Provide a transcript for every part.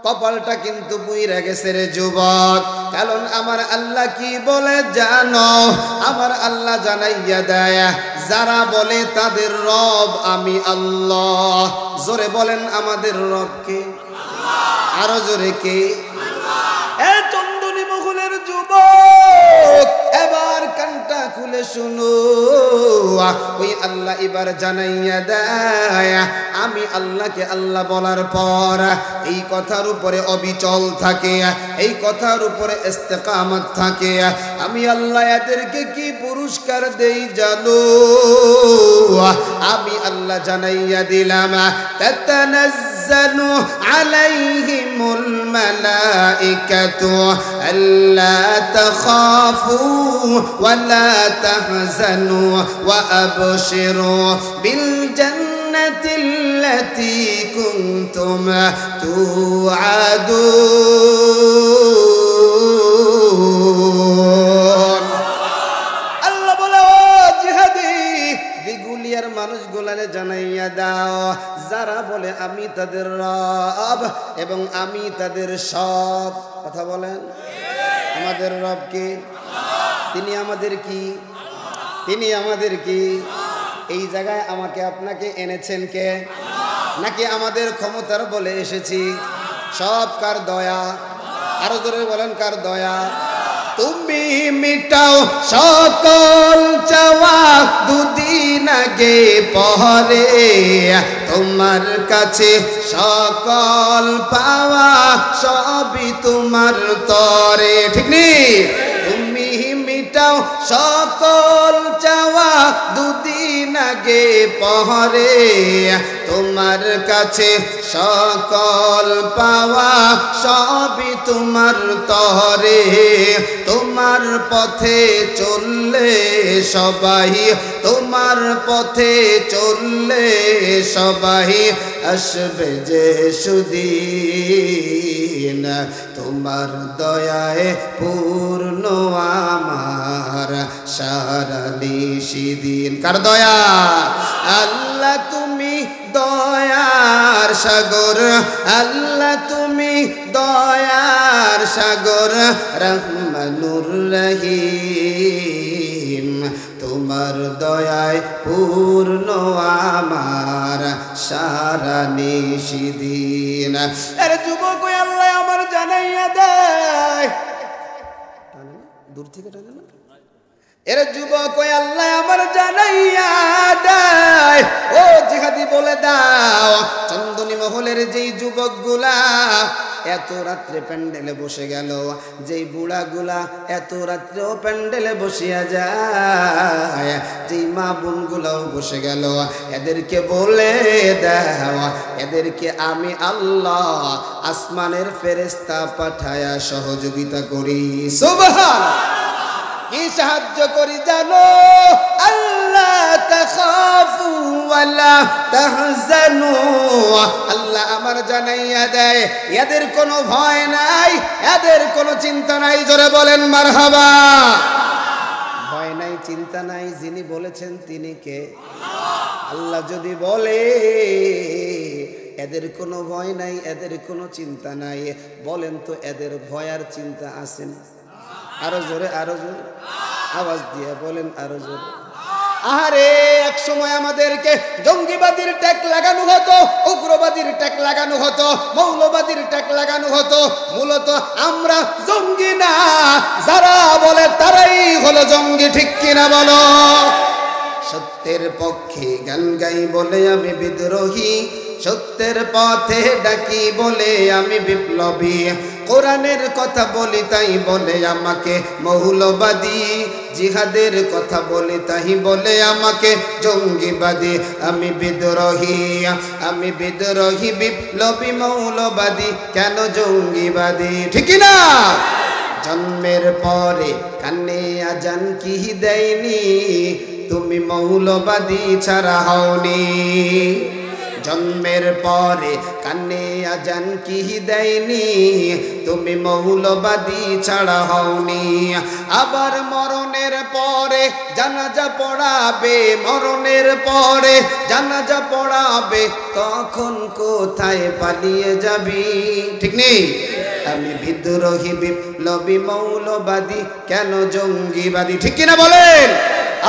কপালটা কিন্তু পুইরা গেছে রে যুবক। কারণ আমার আল্লাহ কি বলে জানো? আমার আল্লাহ জানাইয়া দেয়, যারা বলে তাদের রব আমি আল্লাহ। জোরে বলেন আমাদের রব কে? আরো জোরে কে? এ চন্দনী মহলের যুবক, এবার কানটা খুলে শুনো। ওই আল্লাহ এবার জানাইয়া দেয়, আমি আল্লাহকে আল্লাহ বলার পর এই কথার উপরে অবিচল থাকে, এই কথার উপরে ইস্তেকামত থাকে, আমি আল্লাহ এদেরকে কি পুরস্কার দেই জানো? আমি আল্লাহ জানাইয়া দিলাম, তাতানাজ্জালু আলাইহিমুল মালাইকাতু আল্লা তাখাফু ওয়া লা তাহজানু ওয়া আবশিরু বিল জান্নাতিল্লাতী কুনতুম তুআদুন। আল্লাহ বলে, ও জিহাদি দিগুলিয়ার মানুষগুলারে জানাইয়া দাও, যারা বলে আমি তাদের রব এবং আমি তাদের সব। কথা বলেন, আমাদের রব কে? তিনি আমাদের কি? তিনি আমাদের কি? এই জায়গায় আমাকে আপনাকে এনেছেন কে? নাকি আমাদের ক্ষমতার বলে এসেছি? সব কার দয়া? আরো জোরে বলেন, কার দয়া? তুমি মিটাও সকল চাওয়া, দুদিন আগে পরে তোমার কাছে সকল পাওয়া, সবই তোমার তরে। ঠিক নেই? তুমি মিটাও সকল চাওয়া, দুদিন আগে পরে তোমার কাছে সকল পাওয়া, সবই তোমার তরে। তোমার পথে চললে সবাই, তোমার পথে চললে সবাই আসবে যে সুদিন, তোমার দয়ায় পূর্ণ আমার সারা নিশিদিন। কার দয়া? আল্লাহ তুমি দয়ার সাগর, আল্লাহ তুমি দয়ার সাগর, রহমানুর রহিম, তোমার দয়ায় পূর্ণ আমার সারা নিশিদিন। আরে যুবক, ওই আল্লাহ আমার জানাইয়া দেয়, দূর থেকে টানে না। এর যুবক, ওই আল্লাহ আমার জানাইয়া দেয়, ও জিহাদি বলে দাও, চন্দনী মহলের যেই যুবকগুলা এত রাত্রে প্যান্ডেলে বসে গেল, যেই বুড়াগুলা এত রাত্রেও প্যান্ডেলে বসিয়া যায়, যেই মা বোনগুলাও বসে গেল, এদেরকে বলে দাও, এদেরকে আমি আল্লাহ আসমানের ফেরেশতা পাঠায়া সহযোগিতা করি। সুবহানাল্লাহ। কি সাহায্য করি জানো? আল্লাহ তাখাফু ওয়া লা তাহজানু। আল্লাহ আমার জানাইয়া দেয়, এদের কোনো ভয় নাই, এদের কোনো চিন্তা নাই। জোরে বলেন মারহাবা। ভয় নাই, চিন্তা নাই, যিনি বলেছেন তিনি কে? আল্লাহ যদি বলে এদের কোনো ভয় নাই, এদের কোনো চিন্তা নাই, বলেন তো এদের ভয় আর চিন্তা আছে না? আরো জোরে, আরো জোরে আওয়াজ দিয়ে বলেন, আরো জোরে। আরে এক সময় আমাদেরকে জঙ্গিবাদীর ট্যাগ লাগানো হতো, উগ্রবাদীর ট্যাগ লাগানো হতো, মৌলবাদীর ট্যাগ লাগানো হতো। মূলত আমরা জঙ্গি না, যারা বলে তারাই হলো জঙ্গি। ঠিক কিনা বলো? সত্যের পক্ষে গান গাই বলে আমি বিদ্রোহী, সত্যের পথে ডাকি বলে আমি বিপ্লবী, কোরআনের কথা বলি তাই বলে আমাকে মৌলবাদী, জিহাদের কথা বলি তাই বলে আমাকে জঙ্গিবাদী। আমি বিদ্রোহী, আমি বিদ্রোহী, বিপ্লবী, মৌলবাদী, কেন জঙ্গিবাদী? ঠিক না? জন্মের পরে কানে আজান কি দেয়নি, তুমি মৌলবাদী ছাড়া হওনি। জন্মের পরে কানে আজান কি দেয়নি, তুমি মৌলবাদী ছাড়া হওনি। আবার মরণের পরে জানাজা পড়াবে, মরণের পরে জানাজা পড়াবে, তখন কোথায় পালিয়ে যাবি? ঠিক নেই? আমি বিদ্রোহী বিপ্লবী মৌলবাদী, কেন জঙ্গিবাদী? ঠিক কিনা বলেন?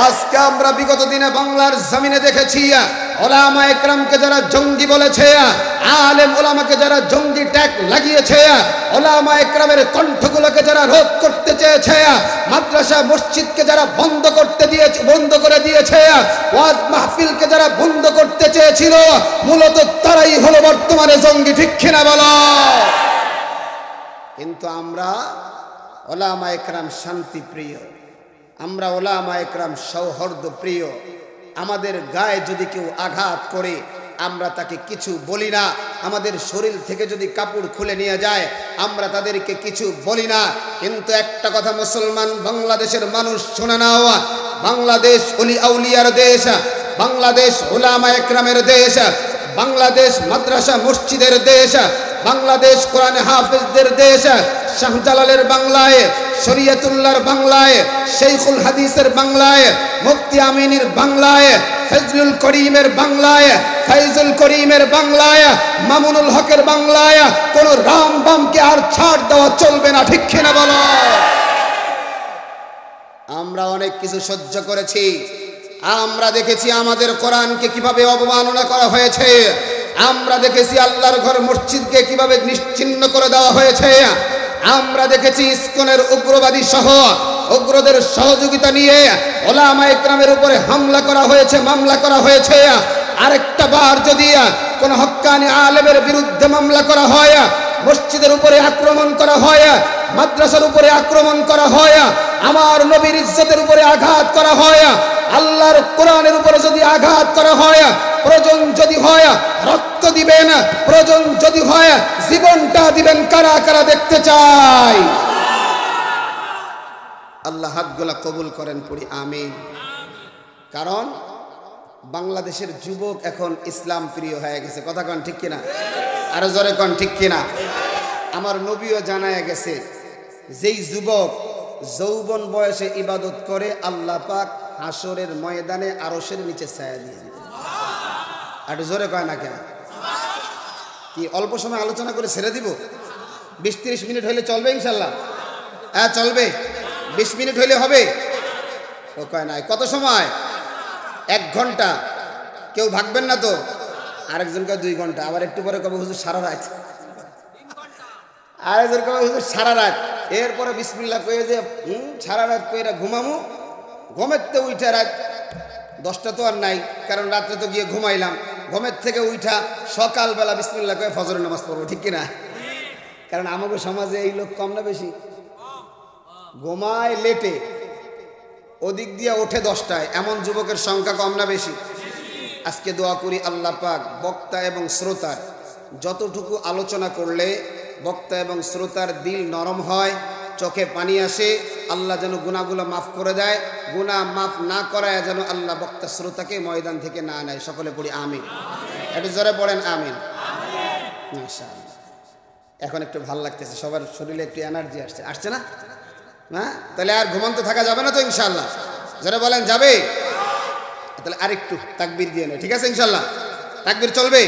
আজকে আমরা বিগত দিনে বাংলার জমিনে দেখেছি ওলামা একরামকে যারা জঙ্গি বলেছে, আলেম ওলামাকে যারা জঙ্গি ট্যাগ লাগিয়েছে, ওলামা একরামের কণ্ঠগুলোকে যারা রোধ করতে চেয়েছে, মাদ্রাসা মসজিদকে যারা বন্ধ করে দিয়েছে, ওয়াজ মাহফিলকে যারা বন্ধ করতে চেয়েছিল, মূলত তারাই হলো বর্তমানে জঙ্গি। ঠিক কিনা বলো? কিন্তু আমরা ওলামা একরাম শান্তি প্রিয়, আমরা ওলামা একরাম সৌহার্দ্য প্রিয়। আমাদের গায়ে যদি কেউ আঘাত করে আমরা তাকে কিছু বলি না, আমাদের শরীর থেকে যদি কাপড় খুলে নিয়ে যায় আমরা তাদেরকে কিছু বলি না। কিন্তু একটা কথা মুসলমান বাংলাদেশের মানুষ শুনে নাও, বাংলাদেশ ওলি আউলিয়ার দেশ, বাংলাদেশ ওলামা একরামের দেশ, বাংলাদেশ মাদ্রাসা মসজিদের দেশ, বাংলাদেশ কোরআন হাফেজদের দেশ, শাহজালালের বাংলায়, শরীয়তুল্লাহর বাংলায়, শেখুল হাদিসের বাংলায়, মুফতি আমিনীর বাংলায়, ফজলুল করিমের বাংলায়, ফয়জুল করিমের বাংলায়, মামুনুল হকের বাংলায় কোন রাম বামকে আর ছাড় দেওয়া চলবে না। ঠিক কিনা বলো? আমরা অনেক কিছু সহ্য করেছি, আমরা দেখেছি আমাদের কোরআনকে কিভাবে অবমাননা করা হয়েছে, আমরা দেখেছি আল্লাহর ঘর মসজিদকে কিভাবে নিশ্চিহ্ন করে দেওয়া হয়েছে, আমরা দেখেছি ইসকনের উগ্রবাদী সহ উগ্রদের সহযোগিতা নিয়ে ওলামা একরামের উপরে হামলা করা হয়েছে, মামলা করা হয়েছে। আরেকটা বার যদি কোন হক্কানি আলেমের বিরুদ্ধে মামলা করা হয়, মসজিদের উপরে আক্রমণ করা হয়, মাদ্রাসার উপরে আক্রমণ করা হয়, আমার নবীর ইজ্জতের উপরে আঘাত করা হয়, আল্লাহর কোরআনের উপরে যদি আঘাত করা হয়, প্রয়োজন যদি হয় রক্ত দিবেন, প্রয়োজন যদি হয় জীবনটা দিবেন। কারা কারা দেখতে চাই? আল্লাহ হাতগুলা কবুল করেন, পড়ি আমিন। কারণ বাংলাদেশের যুবক এখন ইসলাম প্রিয় হয়ে গেছে। কথা কন ঠিক কিনা? আরো জোরে কন ঠিক কিনা? আমার নবীও জানায় গেছে, যেই যুবক যৌবন বয়সে ইবাদত করে আল্লাহ পাক হাসরের ময়দানে আরশের নিচে ছায়া দিয়ে দিবেন। আর জোরে কয় না কেন? কি অল্প সময় আলোচনা করে ছেড়ে দিব? 20-30 মিনিট হইলে চলবে ইনশাল্লাহ? হ্যাঁ চলবে। 20 মিনিট হইলে হবে? ও কয় নাই। কত সময়? 1 ঘন্টা। কেউ ভাগবেন না তো? আরেকজন কয় 2 ঘন্টা, আবার একটু পরে কবে হুজুর সারা রাত, আরেকজন কবে হুজুর সারা রাত। এরপরে বিসমিল্লাহ কয়ে যে সারা রাত কইরা ঘুমামু, ঘুমের তো উঠা রাত 10টা তো আর নাই, কারণ রাত্রে তো গিয়ে ঘুমাইলাম, ঘুমের থেকে উঠা সকালবেলা বিসমিল্লাহ কয়ে ফজরের নামাজ পড়বো। ঠিক কিনা? কারণ আমাদের সমাজে এই লোক কম না বেশি? ঘুমায় লেটে, ওদিক দিয়ে ওঠে 10টায়, এমন যুবকের সংখ্যা কম না বেশি? আজকে দোয়া করি আল্লাহ পাক বক্তা এবং শ্রোতার যতটুকু আলোচনা করলে বক্তা এবং শ্রোতার দিল নরম হয়, চোখে পানি আসে, আল্লাহ যেন গুনাহগুলো মাফ করে দেয়, গুনাহ মাফ না করায় যেন আল্লাহ বক্তা শ্রোতাকে ময়দান থেকে না নেয়। সকলে পড়ি আমিন। একটু জোরে পড়েন আমিন। মাশাআল্লাহ। এখন একটু ভালো লাগতেছে, সবার শরীরে একটু এনার্জি আসছে, আসছে না? হ্যাঁ, তাহলে আর ঘুমন্ত থাকা যাবে না তো ইনশাআল্লাহ? যারা বলেন যাবে, তাহলে আরেকটু তাকবীর দিয়ে নেয়। ঠিক আছে ইনশাআল্লাহ? তাকবীর চলবে।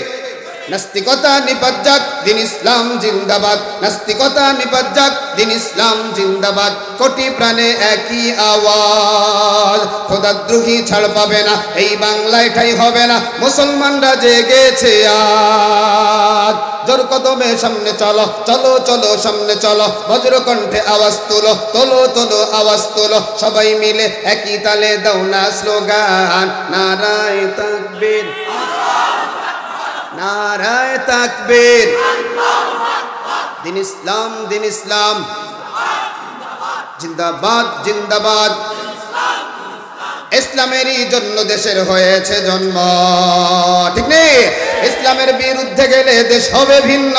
নাস্তিকতা নিপাত যাক, দিন ইসলাম জিন্দাবাদ। নাস্তিকতা নিপাত যাক, দিন ইসলাম জিন্দাবাদ। কোটি প্রাণে একই আওয়াজ, খোদাদ্রোহী ছাড় পাবে না, এই বাংলায় ঠাই হবে না, মুসলমানরা জেগেছে আজ। জোর কদমে সামনে চলো, চলো চলো সামনে চলো, বজ্র কণ্ঠে আওয়াজ তুলো, তোলো তোলো আওয়াজ তুলো, সবাই মিলে একই তালে দাও না স্লোগান, নারায়ে তাকবীর, নারায়ে তাকবীর। দিন ইসলাম, দিন ইসলাম জিন্দাবাদ, জিন্দাবাদ। ইসলামেরই জন্য দেশের হয়েছে জন্ম, ঠিক নেই? ইসলামের বিরুদ্ধে গেলে দেশ হবে ভিন্ন।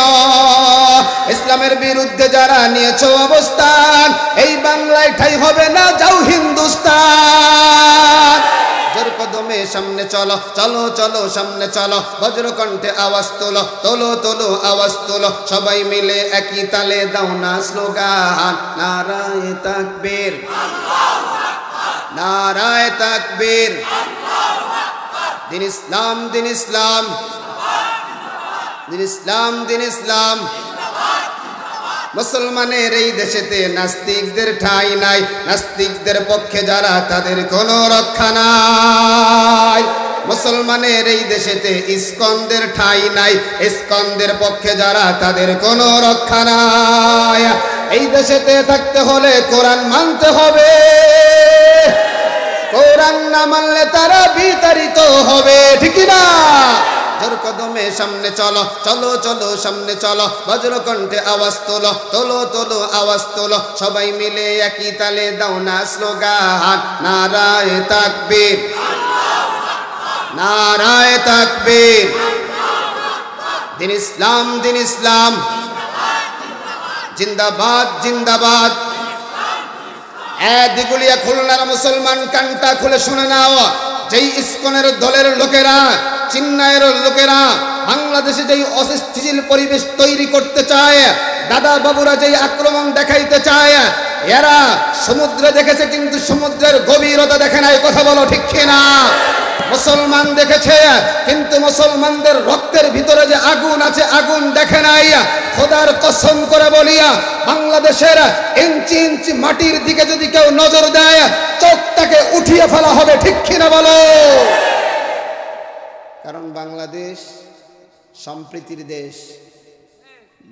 ইসলামের বিরুদ্ধে যারা নিয়েছো অবস্থান, এই বাংলায় ঠাই হবে না, যাও হিন্দুস্তান। জোর কদমে সামনে চলো, চলো চলো সামনে চলো, বজ্রকণ্ঠে আওয়াজ তোলো, তোলো তোলো আওয়াজ তোলো, সবাই মিলে একই তালে দাও না স্লোগান, নারায়ে তাকবীর, নারায়ে তাকবীর, দিন ইসলাম, দিন ইসলাম, দিন ইসলাম, দিন ইসলাম। মুসলমানের এই দেশেতে নাস্তিকদের ঠাঁই নাই, নাস্তিকদের পক্ষে যারা তাদের কোনো রক্ষা নাই। মুসলমানের এই দেশেতে ইসকনদের ঠাঁই নাই, ইসকনদের পক্ষে যারা তাদের কোনো রক্ষা নাই। এই দেশেতে থাকতে হলে কোরআন মানতে হবে, কোরআন না মানলে তারা বিতাড়িত হবে, ঠিক না? জোর কদমে সামনে চলো, চলো চলো সামনে চলো, বজ্রকণ্ঠে আওয়াজ তোলো, তোলো তোলো আওয়াজ তোলো, সবাই মিলে একই তালে দাও না স্লোগান, নারায়ে তাকবীর, নারায়ে তাকবীর, দিন ইসলাম, দিন ইসলাম, জিন্দাবাদ, জিন্দাবাদ। দিগুলিয়া খুলনার মুসলমান কানটা খুলে শুনে নাও, যেই ইসকনের দলের লোকেরা, চিন্নায়ের লোকেরা বাংলাদেশে যেই অস্থিতিশীল পরিবেশ তৈরি করতে চায়, দাদা বাবুরা যেই আক্রমণ দেখাইতে চায়, এরা সমুদ্রে দেখেছে কিন্তু সমুদ্রের গভীরতা দেখে নাই, কথা বলো ঠিক কিনা? মুসলমান দেখেছে কিন্তু মুসলমানদের রক্তের ভিতরে যে আগুন আছে আগুন দেখে নাই। খোদার কসম করে বলিয়া বাংলাদেশের ইঞ্চি ইঞ্চি মাটির দিকে যদি কেউ নজর দেয় চোখটাকে উঠিয়ে ফেলা হবে, ঠিক কিনা বলো? কারণ বাংলাদেশ সম্প্রীতির দেশ,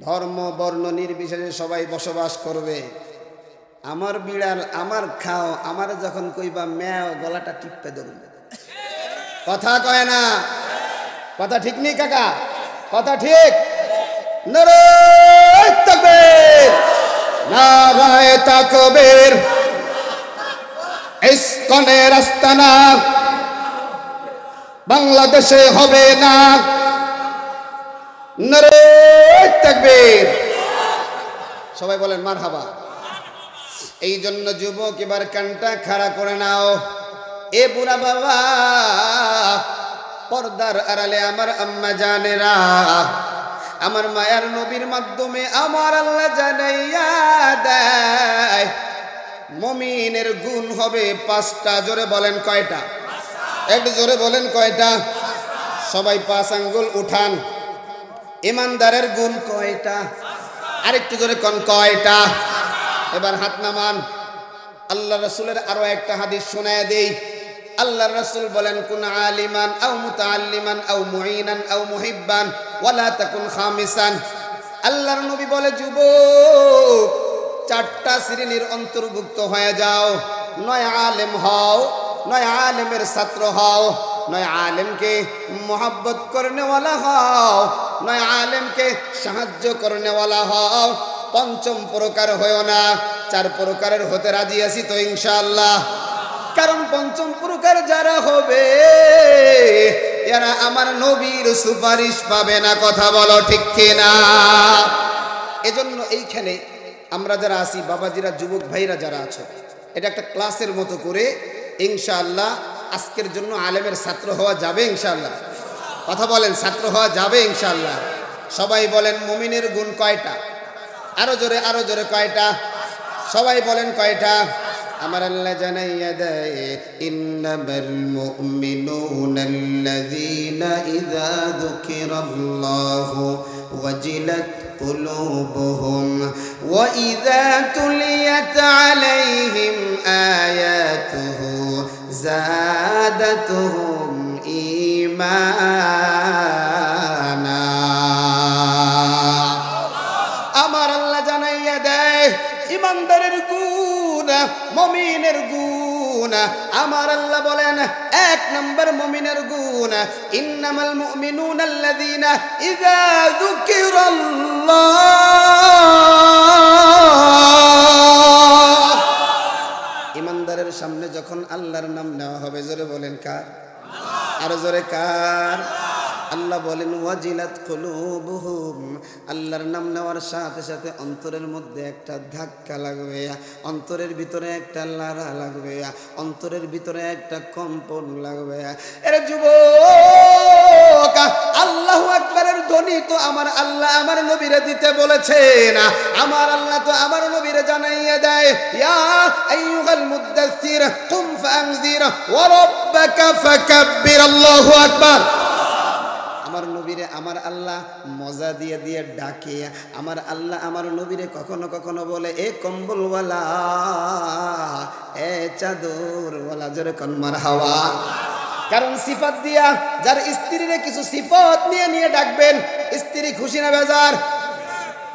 ধর্ম বর্ণ নির্বিশেষে সবাই বসবাস করবে। আমার বিড়াল আমার খাও, আমার যখন কইবা ম্যাও গলাটা টিপতে ধরবে, কথা কয় না, কথা ঠিক নেই কাকা, কথা ঠিক? নারায়ে তাকবীর, নারায়ে তাকবীর, ইসকনের আস্তানা বাংলাদেশে হবে না, নারায়ে তাকবীর, সবাই বলেন মারহাবা। এই জন্য যুবক এবার কানটা খাড়া করে নাও। এ বুড়া বাবা, পর্দার আড়ালে আমার আম্মা জানেরা, আমার মায়ার নবীর মাধ্যমে আমার আল্লাহ জানাইয়া দেয় মুমিনের গুণ হবে 5টা। জোরে বলেন কয়টা? একটু জোরে বলেন কয়টা? সবাই 5 আঙ্গুল উঠান। ইমানদারের গুণ কয়টা? আরেকটু জোরে কোন কয়টা? এবার হাত নামান। আল্লাহ রাসূলের আরো একটা হাদিস শোনায় দেই। আল্লাহর রাসূল বলেন, কুন আলিমান আও মুতাআল্লিমান আও মুঈনান আও মুহিব্বান ওয়ালা তাকুন খামিসান। আল্লাহর নবী বলে, যুবক 4টা শ্রেণীর অন্তর্ভুক্ত হয়ে যাও। নয় আলেম হও, নয় আলেমের ছাত্র হও, নয় আলেমকে মোহাব্বত করনেওয়ালা হও, নয় আলেমকে সাহায্য করনেওয়ালা হও। 5ম প্রকার হয়েও না। 4 প্রকারের হতে রাজি আছি তো ইনশাআল্লাহ। কারণ 5ম প্রকার যারা হবে এরা আমার নবীর সুপারিশ পাবে না, কথা বলো ঠিক কিনা? এজন্য এইখানে আমরা যারা আছি, বাবাজিরা, যুবক ভাইরা যারা আছো, এটা একটা ক্লাসের মতো করে ইনশাআল্লাহ আজকের জন্য আলেমের ছাত্র হওয়া যাবে ইনশাআল্লাহ। কথা বলেন, ছাত্র হওয়া যাবে ইনশাআল্লাহ। সবাই বলেন মুমিনের গুণ কয়টা? আরো জোরে, আরো জোরে কয়টা? সবাই বলেন কয়টা? আমার আল্লাহ জানাইয়া দেয়, ইন্নামাল মুমিনুনা আল্লাযীনা ইযা যুকিরাল্লাহু ওয়াজিলাত কুলুবুহুম ওয়া ইযা তুলিয়াত আলাইহিম আয়াতুহু যাদাতুহুম ঈমানা। আমার আল্লাহ জানাইয়া দেয় ইমানদারের গুণ, মুমিনের গুণ। আমার আল্লাহ বলেন 1 নম্বর মুমিনের গুণ, ইন্নামাল মুমিনুনা আল্লাযীনা ইযা যুকিরাল্লাহ। ইমানদারের সামনে যখন আল্লাহর নাম নেওয়া হবে, জোরে বলেন কার? আরো জোরে কার? আল্লাহ বলেন ওয়াজিলাত কুলুবুহুম, আল্লাহর নাম নেওয়ার সাথে সাথে অন্তরের মধ্যে একটা ধাক্কা লাগবে, অন্তরের ভিতরে একটা লাড়া লাগবে, অন্তরের ভিতরে একটা কম্পন লাগবে। এর যুবক, আল্লাহু আকবারের ধ্বনি তো আমার আল্লাহ আমার নবীরে দিতে বলেছেন, আমার আল্লাহ তো আমার নবীরে জানাইয়ে দেয়, ইয়া আইয়ুহাল মুদ্দাসসির কুম ফাআনজির ওয়া রাব্বাকা ফাকাব্বির, আল্লাহু আকবার। আমার নবীরে আমার আল্লাহ মজা দিয়ে দিয়ে ডাকে, আমার আল্লাহ আমার নবীরে কখনো কখনো বলে এ কম্বলওয়ালা, এ চাদরওয়ালা, যেরকম মারহাবা। কারণ সিফাত দিয়া যার স্ত্রীরে কিছু সিফাত নিয়ে নিয়ে ডাকবেন, স্ত্রী খুশি না বেজার?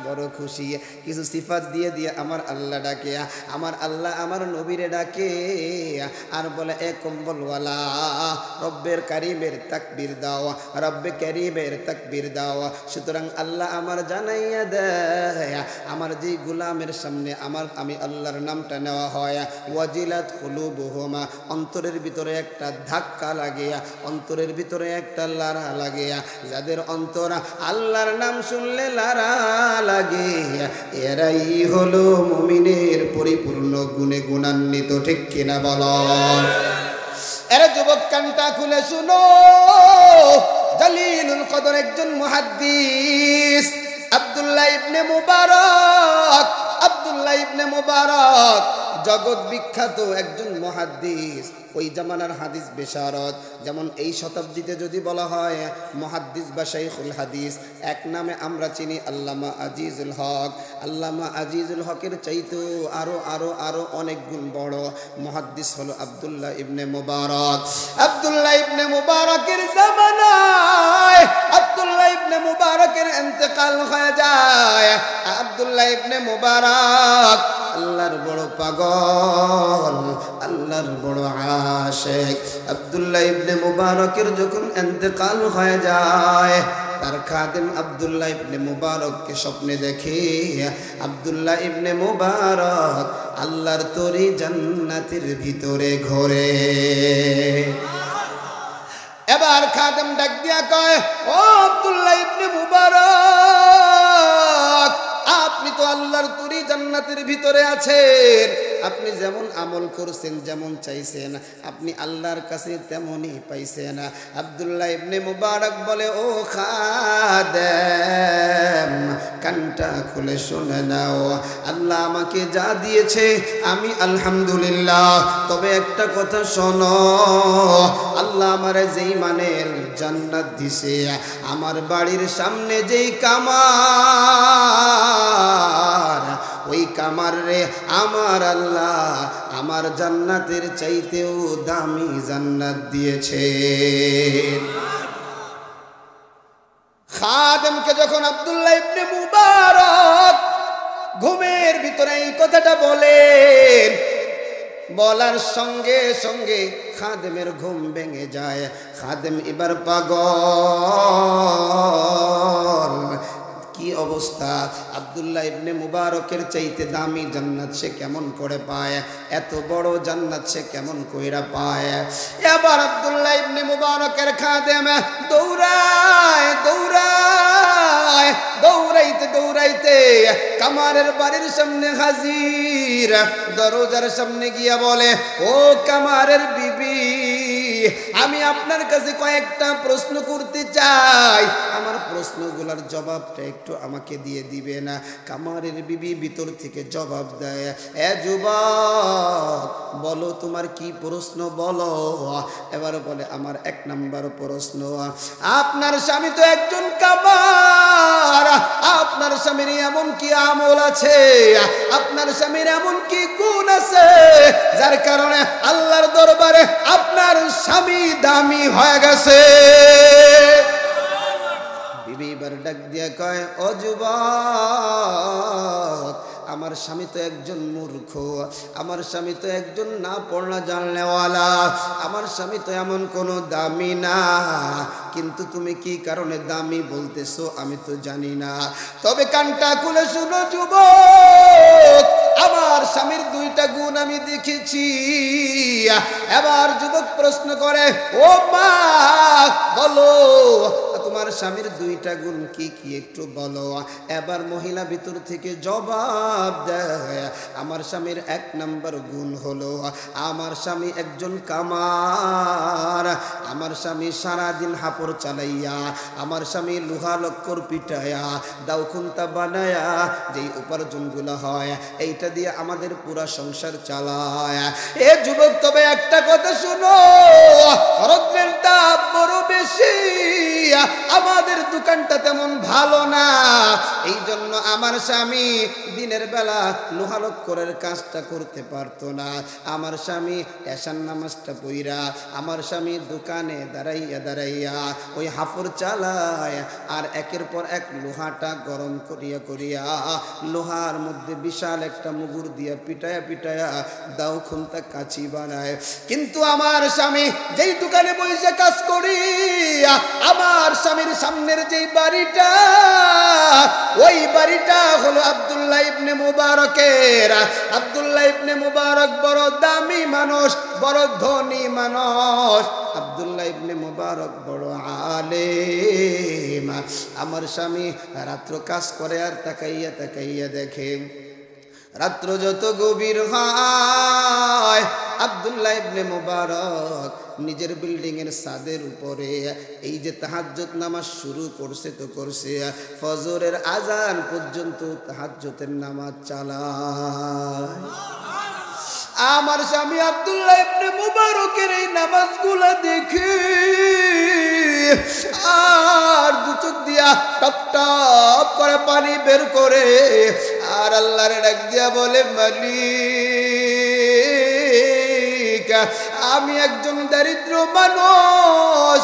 বড় খুশি। কিছু সিফাত দিয়ে দিয়ে আমার আল্লাহ ডাকে, আমার আল্লাহ আমার নবীরে ডাকে আর বলে এ কম্বলওয়ালা, রব্বের কারিমের তাকবীর দাও, রব্বে কারিমের তাকবীর দাও। সুতরাং আল্লাহ আমার জানাইয়া দেয়, আমার যেই গোলামের সামনে আমি আল্লাহর নামটা নেওয়া হয়, ওয়াজিলাত কুলুবুহুমা, অন্তরের ভিতরে একটা ধাক্কা লাগে, অন্তরের ভিতরে একটা লাড়া লাগে। যাদের অন্তর আল্লাহর নাম শুনলে লাড়া লাগে, এরাই হলো মুমিনের পরিপূর্ণ গুণে গুণান্বিত, ঠিক কিনা বলো? এরা যুবক কানটা খুলে শুনো, জালিলুল কদর একজন মুহাদ্দিস আব্দুল্লাহ ইবনে মুবারক, আব্দুল্লাহ ইবনে মুবারক জগৎ বিখ্যাত একজন মুহাদ্দিস। ওই জামানার হাদিস বিশারদ, যেমন এই শতাব্দীতে যদি বলা হয় মুহাদ্দিস বা শাইখুল হাদিস, এক নামে আমরা চিনি আল্লামা আজিজুল হক। আল্লামা আজিজুল হকের চাইতেও আরো আরো আরো অনেক গুণ বড় মুহাদ্দিস হলো আব্দুল্লাহ ইবনে মুবারক। আব্দুল্লাহ ইবনে মুবারকের জামানায় আব্দুল্লাহ ইবনে মুবারকের ইন্তেকাল হয়ে যায়। আব্দুল্লাহ ইবনে মুবারক আল্লাহর বড় পাগল, আল্লাহর বড় আশিক। আব্দুল্লাহ ইবনে মুবারকের যখন ইন্তেকাল হয়ে যায়, তার খাদেম আব্দুল্লাহ ইবনে মুবারককে স্বপ্নে দেখে আব্দুল্লাহ ইবনে মুবারক আল্লাহর তরি জান্নাতের ভিতরে ঘোরে। এবার খাদেম ডাক দিয়া কয়, ও আব্দুল্লাহ ইবনে মুবারক, আপনি তো আল্লাহর তরি জান্নাতের ভিতরে আছেন, আপনি যেমন আমল করছেন, যেমন চাইছেন, আপনি আল্লাহর কাছে তেমনই পাইছেন। আব্দুল্লাহ ইবনে মুবারক বলে, ও খাদেম, কানটা খুলে শুনে নাও, আল্লাহ আমাকে যা দিয়েছে আমি আলহামদুলিল্লাহ, তবে একটা কথা শোনো, আল্লাহ আমারে যেই মানের জান্নাত দিছে, আমার বাড়ির সামনে যেই কামার, ওই কামার রে আমার আল্লাহ আমার জান্নাতের চাইতেও দামি জান্নাত দিয়েছে। খাদেমকে যখন আব্দুল্লাহ ইবনে মুবারক ঘুমের ভিতরে এই কথাটা বলেন, বলার সঙ্গে সঙ্গে খাদেমের ঘুম ভেঙে যায়। খাদেম এবার পাগল, কি অবস্থা, আব্দুল্লাহ ইবনে মুবারকের চাইতে দামি জান্নাত সে কেমন করে পায়, এত বড় জান্নাত সে কেমন কইরা পায়। এবার আব্দুল্লাহ ইবনে মুবারকের খাদেম দৌড়ায় দৌড়ায়, দৌড়াইতে দৌড়াইতে কামারের বাড়ির সামনে হাজির। দরজার সামনে গিয়া বলে, ও কামারের বিবি, আমি আপনার কাছে কয়েকটা প্রশ্ন করতে চাই, আমার প্রশ্নগুলোর জবাবটা একটু আমাকে দিয়ে দিবে না? কামারের বিবি ভিতর থেকে জবাব দেয়, এ যুবক, বলো তোমার কি প্রশ্ন বলো। এবার বলে, আমার এক নাম্বার প্রশ্ন, আপনার স্বামী তো একজন কামার, আপনার স্বামীর এমন কি আমল আছে, আপনার স্বামীর এমন কি গুণ আছে যার কারণে আল্লাহর দরবারে আপনার স্বামী দামি হয়ে গেছে? বিবি এবার ডাক দিয়া কয়, ও যুবক, আমার স্বামী তো একজন মূর্খ, আমার স্বামী তো একজন না পড়া জানলেওয়ালা, আমার স্বামী তো এমন কোনো দামি না, কিন্তু তুমি কি কারণে দামি বলতেছো আমি তো জানি না। তবে কানটা খুলে শুনো যুবক, আমার স্বামীর দুইটা গুণ আমি দেখেছি। এবার যুবক প্রশ্ন করে, ও মা বলো তোমার স্বামীর দুইটা গুণ কি কি একটু বলো। এবার মহিলা ভিতর থেকে জবাব দেয়, আমার স্বামীর 1 নম্বর গুণ হলো আমার স্বামী একজন কামার। আমার স্বামী সারাদিন হাপড় চালাইয়া, আমার স্বামী লোহা লক্কর পিটায়া, দাও খুন্তা বানায়া যেই উপার্জনগুলো হয় এইটা দিয়ে আমাদের পুরা সংসার চালায়। এ যুবক, তবে একটা কথা শুনো, রত্নের দাম বড় বেশি, আমাদের দোকানটা তেমন ভালো না, এই জন্য আমার স্বামী দিনের বেলা লোহা লক্করের কাজটা করতে পারতো না। আমার স্বামী এশার নামাজটা পইরা আমার স্বামী দোকানে দাঁড়াইয়া দাঁড়াইয়া ওই হাফড় চালায়, আর একের পর এক লোহাটা গরম করিয়া করিয়া লোহার মধ্যে বিশাল একটা মুগুর দিয়া পিটায়া পিটায়া দাও খুন্তা কাচি বানায়। কিন্তু আমার স্বামী যেই দোকানে বসে কাজ করি, আমার স্বামীর সামনের যেই বাড়িটা, ওই বাড়িটা হলো আব্দুল্লাহ ইবনে মুবারকের। আব্দুল্লাহ ইবনে মুবারক বড় দামি মানুষ, বড় ধনী মানুষ। আব্দুল্লাহ ইবনে মুবারক বড় আলেম। আমার স্বামী রাত্র কাজ করে আর তাকাইয়া তাকাইয়া দেখে রাত্র যত গভীর হয়, আব্দুল্লাহ ইবনে মুবারক নিজের বিল্ডিং এর ছাদের উপরে এই যে তাহাজ্জুদ নামাজ শুরু করছে তো করছে, ফজরের আজান পর্যন্ত তাহাজ্জুদের নামাজ চালায়। আমার স্বামী আব্দুল্লাহ ইবনে মুবারকের এই নামাজগুলা দেখে আর দু চোখ দিয়া টপ টপ করে পানি বের করে আর আল্লাহর ডাক দিয়া বলে, মালিক, আমি একজন দরিদ্র মানুষ,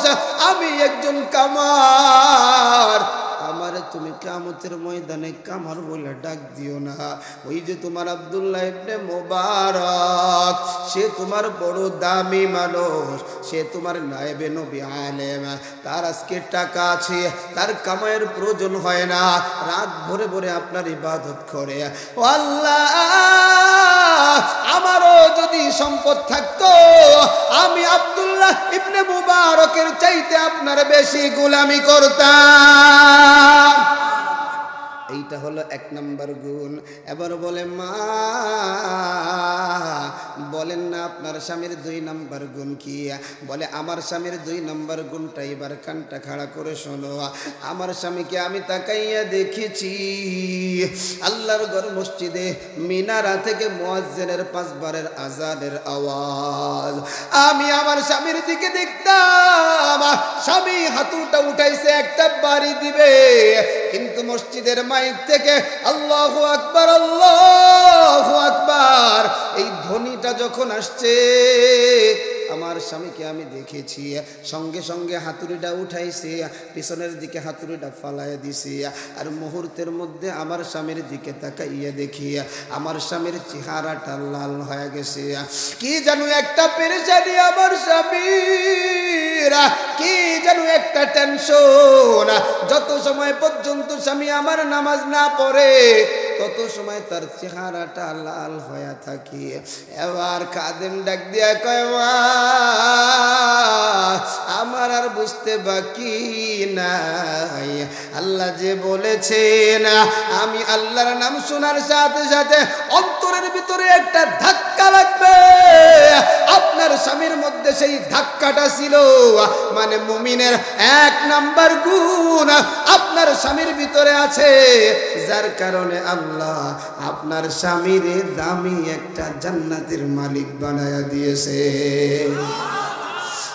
আমি একজন কামার, আমারে তুমি কিয়ামতের ময়দানে কামার বলে ডাক দিও না। ওই যে তোমার আব্দুল্লাহ ইবনে মুবারক, সে তোমার বড় দামি মানুষ, সে তোমার নায়েবে নবী আলেম, তার আজকে টাকা আছে, তার কামাইয়ের প্রয়োজন হয় না, রাত ভরে ভরে আপনার ইবাদত করে। ও আল্লাহ, আমারও যদি সম্পদ থাকতো, আমি আব্দুল্লাহ ইবনে মুবারকের চাইতে আপনার বেশি গোলামি করতাম। এইটা হলো 1 নম্বর গুণ। এবার বলে, মা বলেন না আপনার স্বামীর 2 নম্বর গুণ কি? বলে, আমার স্বামীর 2 নম্বর গুণটা এবার কানটা খাড়া করে শোনো। আমার স্বামীকে আমি তাকাইয়া দেখেছি আল্লাহর ঘর মসজিদে মিনারা থেকে মুয়াজ্জিনের 5 বারের আজানের আওয়াজ। আমি আমার স্বামীর দিকে দেখতাম, স্বামী হাতুটা উঠাইছে একটা বাড়ি দিবে, কিন্তু মসজিদের মাইক থেকে আল্লাহু আকবার আল্লাহু আকবার এই ধ্বনিটা যখন আসছে, আমার স্বামীকে আমি দেখেছি সঙ্গে সঙ্গে হাতুড়িটা উঠাইছে, পিছনের দিকে হাতুড়িটা ফালাইয়া দিছে, আর মুহূর্তের মধ্যে আমার স্বামীর দিকে তাকাইয়া দেখি আমার স্বামীর চেহারাটা লাল হয়ে গেছে। কি যেন একটা পেরেশানি আমার স্বামীর, কি যেন একটা টেনশন। যত সময় পর্যন্ত স্বামী আমার নামাজ না পড়ে তত সময় তার চেহারাটা লাল হয়ে থাকে। এবার খাদেম ডাক দিয়া কয়, মা আমার আর বুঝতে বাকি নাই, আল্লাহ যে বলেছেন আমি আল্লাহর নাম শোনার সাথে সাথে অন্তরের ভিতরে একটা ধাক্কা লাগবে, আপনার স্বামীর মধ্যে সেই ধাক্কাটা ছিল, মানে মুমিনের 1 নম্বর গুণ আপনার স্বামীর ভিতরে আছে, যার কারণে আল্লাহ আপনার স্বামীর দামি একটা জান্নাতের মালিক বানায়া দিয়েছে।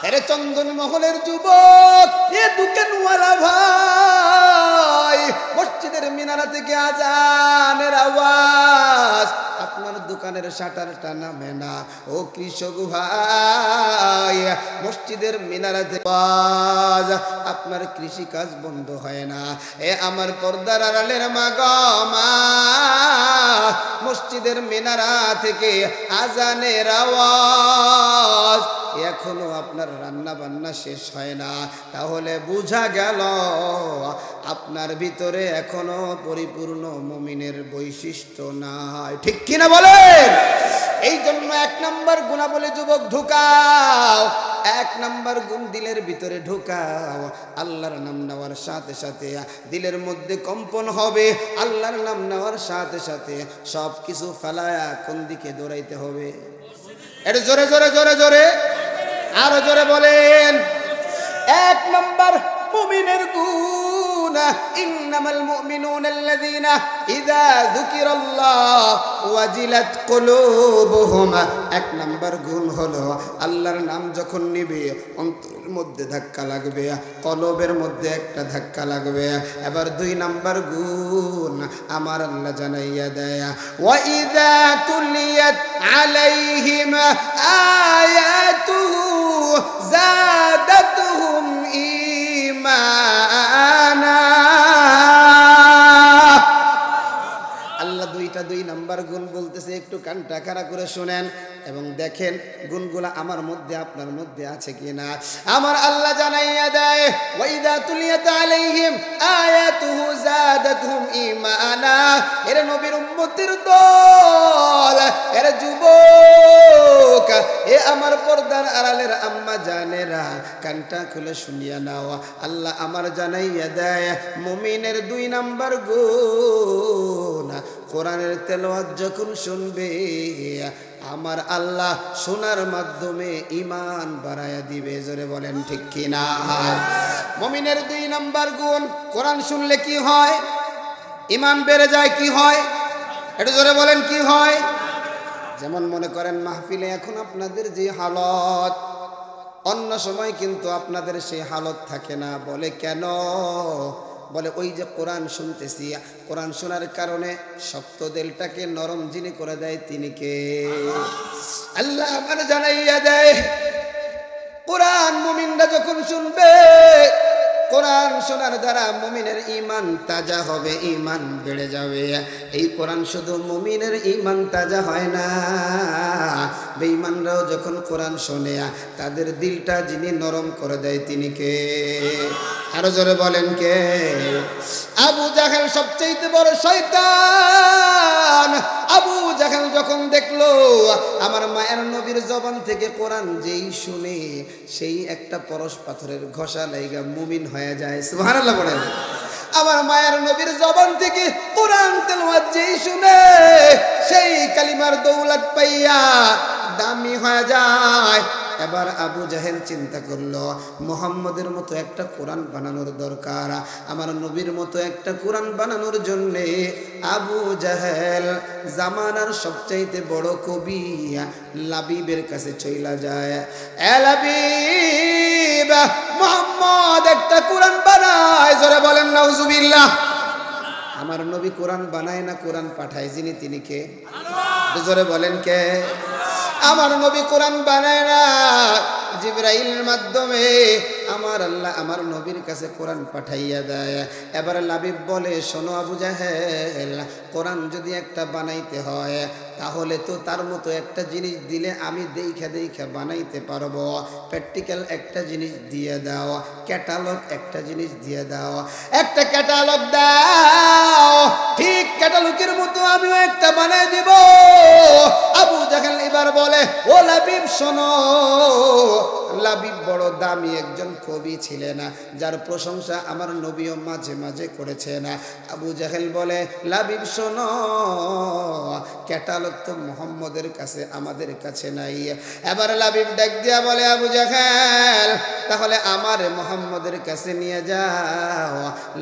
আরে চন্দন মহলের যুবক, এ দোকানওয়ালা ভাই, মসজিদের মিনারা থেকে আজানের আওয়াজ, আপনার দোকানের শাটারটা নামে না। ও কৃষক ভাই, মসজিদের মিনারা থেকে আওয়াজ, আপনার কৃষি কাজ বন্ধ হয় না। এ আমার পর্দার আড়ালের মা গো মা, মসজিদের মিনারা থেকে আজানের আওয়াজ, এখনো আপনার রান্না বান্না শেষ হয় না, তাহলে বোঝা গেল আপনার ভিতরে এখনো পরিপূর্ণ মুমিনের বৈশিষ্ট্য নাই। ঠিক কিনা বলেন? এই জন্য 1 নাম্বার গুণাবলী যুবক ঢুকাও, 1 নাম্বার গুণ দিলের ভিতরে ঢুকাও। আল্লাহর নাম নেওয়ার সাথে সাথে দিলের মধ্যে কম্পন হবে, আল্লাহর নাম নেওয়ার সাথে সাথে সব কিছু ফেলায়া কোন দিকে দৌড়াইতে হবে? একটু জোরে জোরে জোরে জোরে আরো জোরে বলেন। 1 নাম্বার মুমিনের গুণ, ইন্নামাল মুমিনুনা আল্লাযীনা ইযা যুকিরাল্লাহ ওয়াজিলাত কুলুবুহুম। 1 নাম্বার গুণ হলো আল্লাহর নাম যখন নিবে অন্তরের মধ্যে ধাক্কা লাগবে, কলবের মধ্যে একটা ধাক্কা লাগবে। এবার 2 নাম্বার গুণ আমার আল্লাহ জানাইয়া দেয়, ওয়া ইযা তুলিয়াত আলাইহিম আয়াতুহু যাদাতুহুম ঈমানা। আল্লাহ 2 নাম্বার গুণ বলতেছে, একটু কানটা খাড়া করে শুনেন এবং দেখেন গুণগুলা আমার মধ্যে আপনার মধ্যে আছে কিনা। আমার আল্লাহ জানাইয়া দেয়, ওয়া ইযা তুলিয়াত আলাইহিম আয়াতুহু যাদাতুহুম ঈমানা। এর নবীর উম্মতের দল, এর যুবক, এ আমার পর্দার আড়ালের আম্মা জানেরা, কানটা খুলে শুনিয়া নাও। আল্লাহ আমার জানাইয়া দেয় মুমিনের 2 নাম্বার গুণ, কোরআনের তেলাওয়াত যখন শুনবে আমার আল্লাহ শোনার মাধ্যমে ঈমান বাড়ায়া দিবে। জোরে বলেন ঠিক কিনা? মুমিনের 2 নাম্বার গুণ, কোরআন শুনলে কি হয়? ঈমান বেড়ে যায়। কি হয়? একটু জোরে বলেন কি হয়? যেমন মনে করেন মাহফিলে এখন আপনাদের যে হালত, অন্য সময় কিন্তু আপনাদের সেই হালত থাকে না। বলে কেন? বলে ওই যে কোরআন শুনতেছি, কোরআন শোনার কারণে শক্ত দিলটাকে নরম যিনি করে দেয় তিনি কে? আল্লাহ আমার জানাইয়া দেয়, কোরআন মুমিনরা যখন শুনবে, কোরআন শোনার দ্বারা মুমিনের ঈমান তাজা হবে, ঈমান বেড়ে যাবে। এই কোরআন শুধু মুমিনের ঈমান তাজা হয় না, বেঈমানরাও যখন কোরআন শোনে তাদের দিলটা যিনি নরম করে দেয় তিনি কে? আরো জোরে বলেন কে? আবু জাহেল সবচেয়ে বড় শয়তান। আবু জাহেল যখন দেখলো আমার মায়ের নবীর জবান থেকে কোরআন যেই শুনে সেই একটা পরশ পাথরের ঘষা লাইগা মুমিন হয়ে যায়। সুবহানাল্লাহ বলেন। আমার মায়ের নবীর জবান থেকে কোরআন তেলাওয়াত যেই শুনে সেই কালিমার দৌলত পাইয়া দামি হয়ে যায়। এবার আবু জাহেল চিন্তা করলো মুহাম্মদের মতো একটা কোরআন বানানোর দরকার, আমার নবীর মতো একটা কোরআন বানানোর জন্যে আবু জাহেল জামানার সবচাইতে বড় কবি লাবিবের কাছে চইলা যায়। এ লাবিব, মুহাম্মদ একটা কোরআন বানায়। জোরে বলেন নাউজুবিল্লাহ। আমার নবী কোরআন বানায় না, কোরআন পাঠায় যিনি তিনি কে? জোরে বলেন কে? আমার নবী কোরআন বানায় না, জিবরাইলের মাধ্যমে আমার আল্লাহ আমার নবীর কাছে কোরআন পাঠাইয়া দেয়। এবার লাবিব বলে, শোনো আবু জাহেল, কোরআন যদি একটা বানাইতে হয় তাহলে তো তার মতো একটা জিনিস দিলে আমি দেখা দেখা বানাইতে পারবো। প্র্যাকটিক্যাল একটা জিনিস দিয়ে দাও, ক্যাটালগ একটা জিনিস দিয়ে দাও, একটা ক্যাটালগ দাও, ঠিক ক্যাটালগের মতো আমিও একটা বানাই দিব। আবু জাহেল এবার বলে, ও লাবিব শোনো। লাবিব বড় দামি একজন কবি ছিলেন, যার প্রশংসা আমার নবীও মাঝে মাঝে করেছেন। আবু জাহেল বলে, লাবিব শোনো, ক্যাটালগ তো মুহাম্মদের কাছে আমাদের কাছে নাই। এবার লাবিব ডাক দিয়া বলে, আবু জাহেল তাহলে আমার মুহাম্মদের কাছে নিয়ে যাও।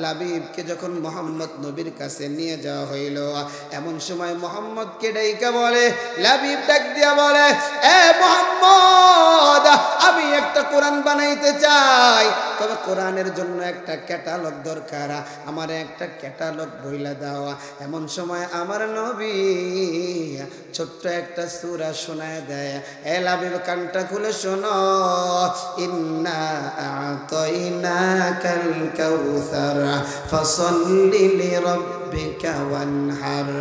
লাবিবকে যখন মুহাম্মদ নবীর কাছে নিয়ে যাওয়া হইল, এমন সময় মুহাম্মদকে ডাইকা বলে, লাবিব ডাক দিয়া বলে, এ মুহাম্মদ, আমি একটা কোরআন বানাইতে চাই, তবে কোরআনের জন্য একটা ক্যাটালগ দরকার, আমার একটা ক্যাটালগ বইলা দাও। এমন সময় আমার নবী ছোট্ট একটা সূরা শোনায় দেয়। এ লাবিব কানটা খুলে শোনো, ইন্না আ'তাইনাকাল কাউসার ফাসাল্লি লিরাব্বিকা ওয়ানহার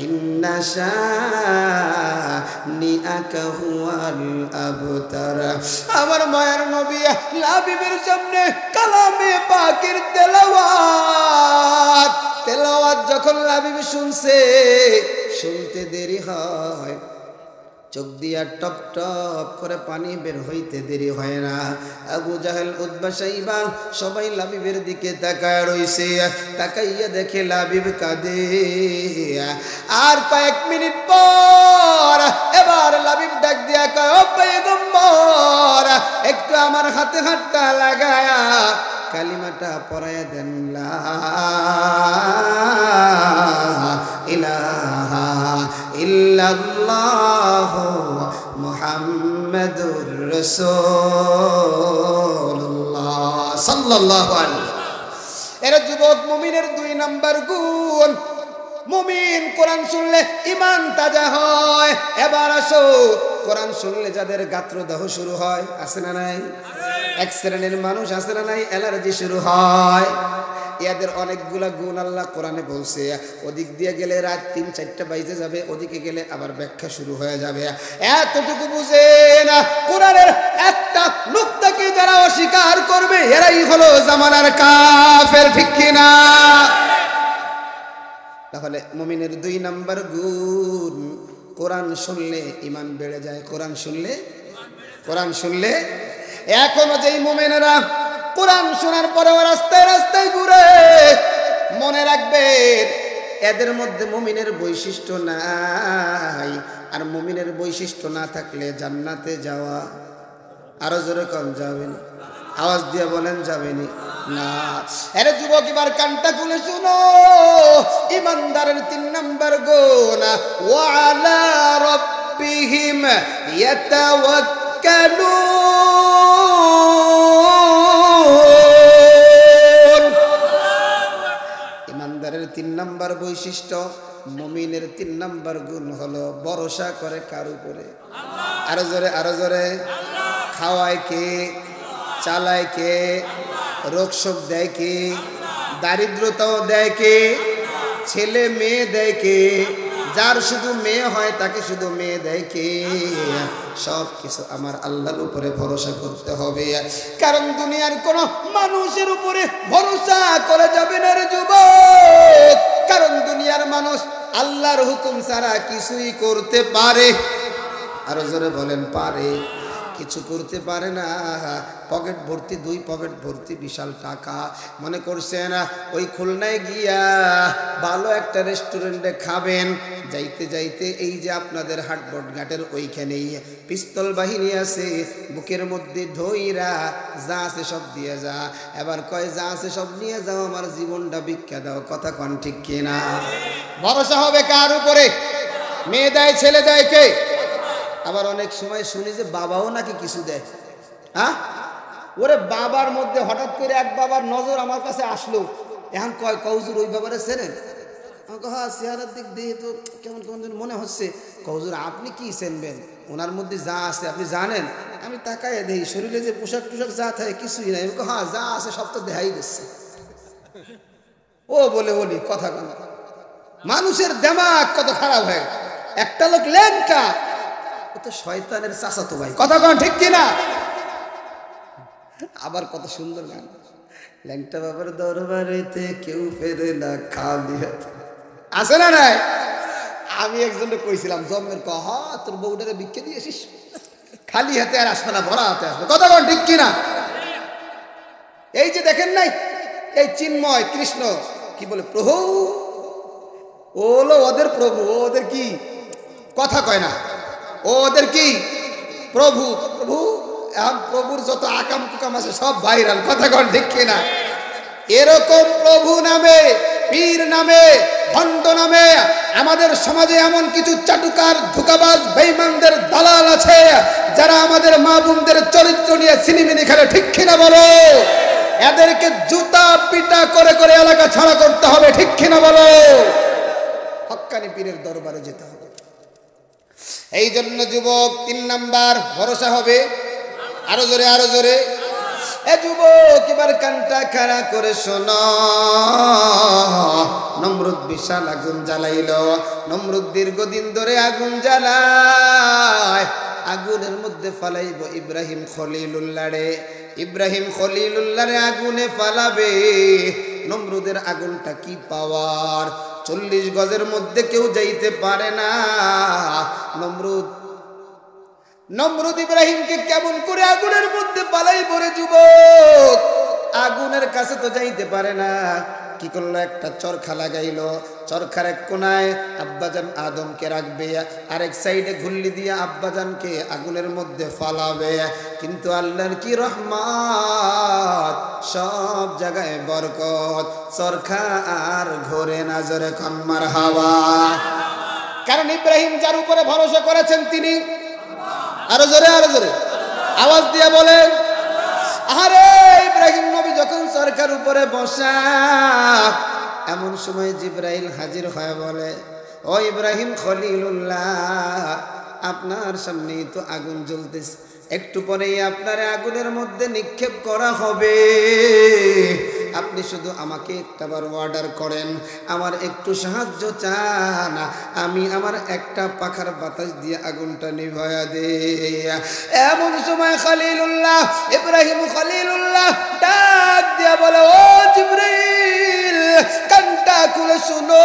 ইন্না শানিআকা হুয়াল আবতার। আমার মায়ের নবী লাবিবের সামনে কালামে পাকের তেলাওয়াত যখন লাবিব শুনছে, শুনতে দেরি হয়, চোখ দিয়া টপ টপ করে পানি বের হইতে দেরি হয় না। আবু জাহেল, উতবা, সাইবা সবাই লাবিবের দিকে তাকায় রইছে। তাকাইয়া দেখে লাবিব কাঁদে। আর কয়েক মিনিট পর এবার লাবিব ডাক দিয়া কয়, ও পয়গম্বর, একটু আমার হাতে হাতটা লাগায়া কালিমাটা পড়ায়া দেন, লা ইলাহা ইল্লাল্লাহু মুহাম্মাদুর রাসূলুল্লাহ সাল্লাল্লাহু আলাইহি। এরা যুবক মুমিনের 2 নাম্বার গুণ। মুমিন কোরআন শুনলে ঈমান তাজা হয়। এবার আসো, কোরআন শুনলে যাদের গাত্রদাহ শুরু হয়, আছে না নাই? এক শ্রেণীর মানুষ আছে না নাই, অ্যালার্জি শুরু হয়। এদের অনেকগুলা গুণ আল্লাহ কোরআনে বলছে। ওদিক দিয়ে গেলে রাত 3-4টা বাইজে যাবে, ওদিকে গেলে আবার ব্যাখ্যা শুরু হয়ে যাবে। এতটুকু বুঝে না কোরআনের একটা নুকতাকে যারা অস্বীকার করবে, এরাই হলো জামানার কাফের, ঠিক কিনা? তাহলে মুমিনের 2 নাম্বার গুণ, কোরআন শুনলে ঈমান বেড়ে যায়। কোরআন শুনলে এখনো যেই মুমিনেরা কোরআন শোনার পরেও রাস্তায় রাস্তায় ঘুরে, মনে রাখবেন এদের মধ্যে মুমিনের বৈশিষ্ট্য নাই। আর মুমিনের বৈশিষ্ট্য না থাকলে জান্নাতে যাওয়া, আরো জোরে কম যাবেন, আওয়াজ দিয়ে বলেন যাবেনি না। আরে যুবক, এবার কানটা খুলে শুনো। ইমানদারের 3 নাম্বার গুণ, ওয়া আলা রাব্বিহিম ইয়াতাওয়াক্কালুন। ইমানদারের 3 নাম্বার বৈশিষ্ট্য, মুমিনের 3 নাম্বার গুণ হলো ভরসা করে কার উপরে? আরো জোরে। খাওয়ায় কে? চালায় কে? রোগ শোক দেয় কে? দারিদ্রতাও দেয় কে? ছেলে মেয়ে দেয় কে? যার শুধু মেয়ে হয় তাকে শুধু মেয়ে দেয় কে? সব কিছু আমার আল্লাহর উপরে ভরসা করতে হবে। কারণ দুনিয়ার কোন মানুষের উপরে ভরসা করা যাবে না রে যুবক। কারণ দুনিয়ার মানুষ আল্লাহর হুকুম ছাড়া কিছুই করতে পারে। আরো জোরে বলেন, পারে? কিছু করতে পারে না। পকেট ভর্তি, 2 পকেট ভর্তি বিশাল টাকা। মনে করছেন ওই খুলনায় গিয়া ভালো একটা রেস্টুরেন্টে খাবেন, যাইতে যাইতে এই যে আপনাদের হাটবট ঘাটের ওইখানেই পিস্তল বাহিনী আছে, বুকের মধ্যে ধইরা যা আছে সব দিয়ে যা। এবার কয় যা আছে সব নিয়ে যাও, আমার জীবনটা ভিক্ষা দাও। কথা কন ঠিক কিনা? ভরসা হবে কার উপরে? মেয়ে দেয়, ছেলে দেয় কে? আবার অনেক সময় শুনি যে বাবাও নাকি কিছু দেয়। হ্যাঁ, ওরে বাবার মধ্যে হঠাৎ করে এক বাবার নজর আমার কাছে আসলো। এখন কয়, কৌজুর ওই বাবারে চেনেন? আমাকে হ্যাঁ, চেহারার দিক দিয়ে তো কেমন কেমন মনে হচ্ছে। কৌজুর আপনি কি চেনবেন? ওনার মধ্যে যা আছে আপনি জানেন? আমি তাকায় দেখি শরীরে যে পোশাক টোশাক যা থাকে কিছুই নাই। হ্যাঁ, যা আছে সব তো দেখাই দিচ্ছে। ও বলে বলি কথা কথা, মানুষের দেমাগ কত খারাপ হয়। একটা লোক ল্যাংটা, ও তো শয়তানের চাচাতো ভাই। কথা কন ঠিক কিনা? আবার কত সুন্দর গান, ল্যাংটা বাবার দরবারেতে কেউ ফেরে না খালি হাতে। আছে না নাই? আমি একজনকে কইছিলাম জন্মের তোর বউটারে ভিক্ষে দিয়েছিস, খালি হাতে আর আসবে না, ভরা হাতে আসবে। কথা কন ঠিক কিনা? এই যে দেখেন নাই, এই চিন্ময় কৃষ্ণ কি বলে প্রভু, ও হলো ওদের প্রভু। ওদের কি কথা কয় না, ওদের কি প্রভু। প্রভু, প্রভুর যত আকাম কুকাম আছে সব ভাইরাল। কথা কন ঠিক কিনা? এরকম প্রভু নামে, পীর নামে, ভণ্ড নামে আমাদের সমাজে এমন কিছু চাটুকার, ধোঁকাবাজ, বেঈমানদের দালাল আছে, যারা আমাদের মা বোনদের চরিত্র নিয়ে সিনেমিনি খেলে। ঠিক কিনা বলো? এদেরকে জুতা পিটা করে করে এলাকা ছাড়া করতে হবে। ঠিক কিনা বলো? হক্কানি পীরের দরবারে যেতে হবে। এই জন্য যুবক 3 নাম্বার ভরসা হবে। আরো জোরে, আরো জোরে। এ যুবক, এবার কানটা খাড়া করে শোনো। নমরুদ বিশাল আগুন জ্বালাইল। নমরুদ দীর্ঘদিন ধরে আগুন জ্বালায়। আগুনের মধ্যে ফালাইব ইব্রাহিম খলিলুল্লাহরে। ইব্রাহিম খলিলুল্লাহরে আগুনে ফালাবে। নমরুদের আগুনটা কি পাওয়ার! 40 গজের মধ্যে কেউ যাইতে পারে না। নমরুদ নমরুদ ইব্রাহিমকে কেমন করে আগুনের মধ্যে পালাই পড়ে যুবক, আগুনের কাছে তো যাইতে পারে না। কি করলো, একটা চরখা লাগাইলো, চরখার এক কোনায় আব্বাজান আদমকে রাখবে, আরেক সাইডে ঘুল্লি দিয়ে আব্বাজানকে আগুনের মধ্যে ফালাবে। কিন্তু আল্লাহর কি রহমত, সব জায়গায় বরকত, চরখা আর ঘোরে না, জোরে কোন মারহাবা। কারণ ইব্রাহিম যার উপরে ভরসা করেছেন তিনি, আরো জোরে আওয়াজ দিয়ে বলেন, আরে ইব্রাহিম নবী যখন চরখার উপরে বসা, এমন সময় জিবরাইল হাজির হয়ে বলে, ও ইব্রাহিম খলিলুল্লাহ, আপনার সামনেই তো আগুন জ্বলতেছে, একটু পরেই আপনার আগুনের মধ্যে নিক্ষেপ করা হবে। আপনি শুধু আমাকে একটাবার অর্ডার করেন, আমার একটু সাহায্য চান, আমি আমার একটা পাখার বাতাস দিয়ে আগুনটা নিভায়া দেই। এমন সময় খলিলুল্লাহ, ইব্রাহিম খলিলুল্লাহ ডাক দিয়া বলে, ও জিবরাইল, কানটা খুলে শুনো,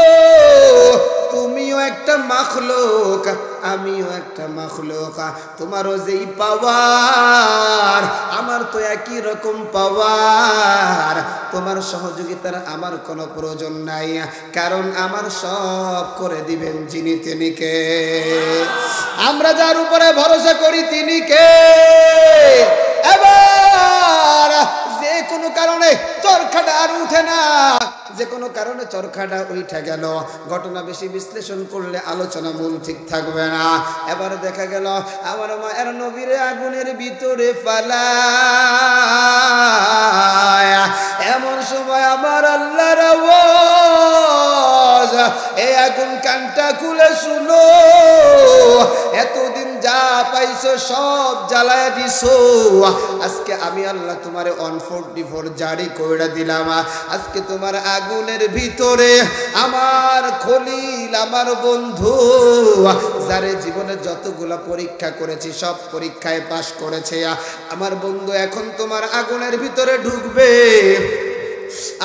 তুমিও একটা মাখলুক, আমিও একটা মাখলুক, তোমারও যেই পাওয়ার আমার তো একই রকম পাওয়ার, তোমার সহযোগিতার আমার কোনো প্রয়োজন নাই, কারণ আমার সব করে দিবেন যিনি তিনি কে? আমরা যার উপরে ভরসা করি তিনি কে? এবার যে কোনো কারণে চরখাটা আর উঠে না, যে কোনো কারণে চরখাটা উঠে গেল, ঘটনা বেশি বিশ্লেষণ করলে আলোচনা মূল ঠিক থাকবে না। এবার দেখা গেল আমার মায়ের নবীরে আগুনের ভিতরে ফালায়, এমন সময় আমার আল্লাহর আওয়াজ, এই আগুন কানটা খুলে শুনো, এতদিন যা পাইছো সব জ্বালায় দিছো, আজকে আমি আল্লাহ তোমারে 144 জারি করে দিলাম। আজকে তোমার আগুনের ভিতরে আমার খলিল, আমার বন্ধু, যারে জীবনে যতগুলা পরীক্ষা করেছি সব পরীক্ষায় পাশ করেছে, আমার বন্ধু এখন তোমার আগুনের ভিতরে ঢুকবে।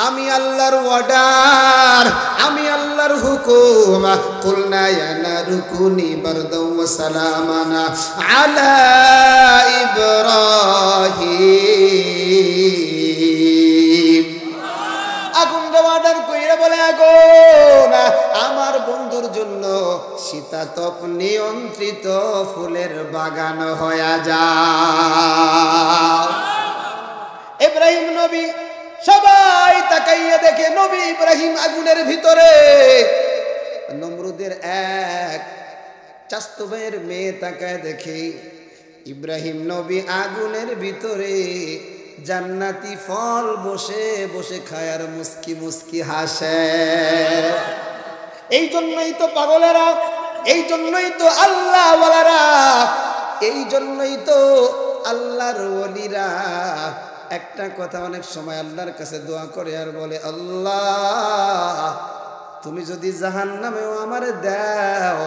আমি আল্লাহর অর্ডার, আমি আল্লাহর হুকুম, কুলনা ইয়া নারু কুনি বারদাও ওয়া সালামান আলা ইব্রাহিম। আগুন অর্ডার কইরা বলে, আগুন আমার বন্ধুর জন্য শীতাতপ নিয়ন্ত্রিত ফুলের বাগান হয়ে যাও। ইব্রাহিম নবী সবাই তাকাইয়া দেখে নবী ইব্রাহিম আগুনের ভিতরে। নমরুদের এক চাচতো ভাইয়ের মেয়ে তাকায় দেখে ইব্রাহিম নবী আগুনের ভিতরে জান্নাতি ফল বসে বসে খায় আর মুস্কি মুস্কি হাসে। এই জন্যই তো পাগলেরা, এই জন্যই তো আল্লাহ ওয়ালারা, এই জন্যই তো আল্লাহর ওলিরা একটা কথা অনেক সময় আল্লাহর কাছে দোয়া করে আর বলে, আল্লাহ তুমি যদি জাহান্নামেও আমারে দাও,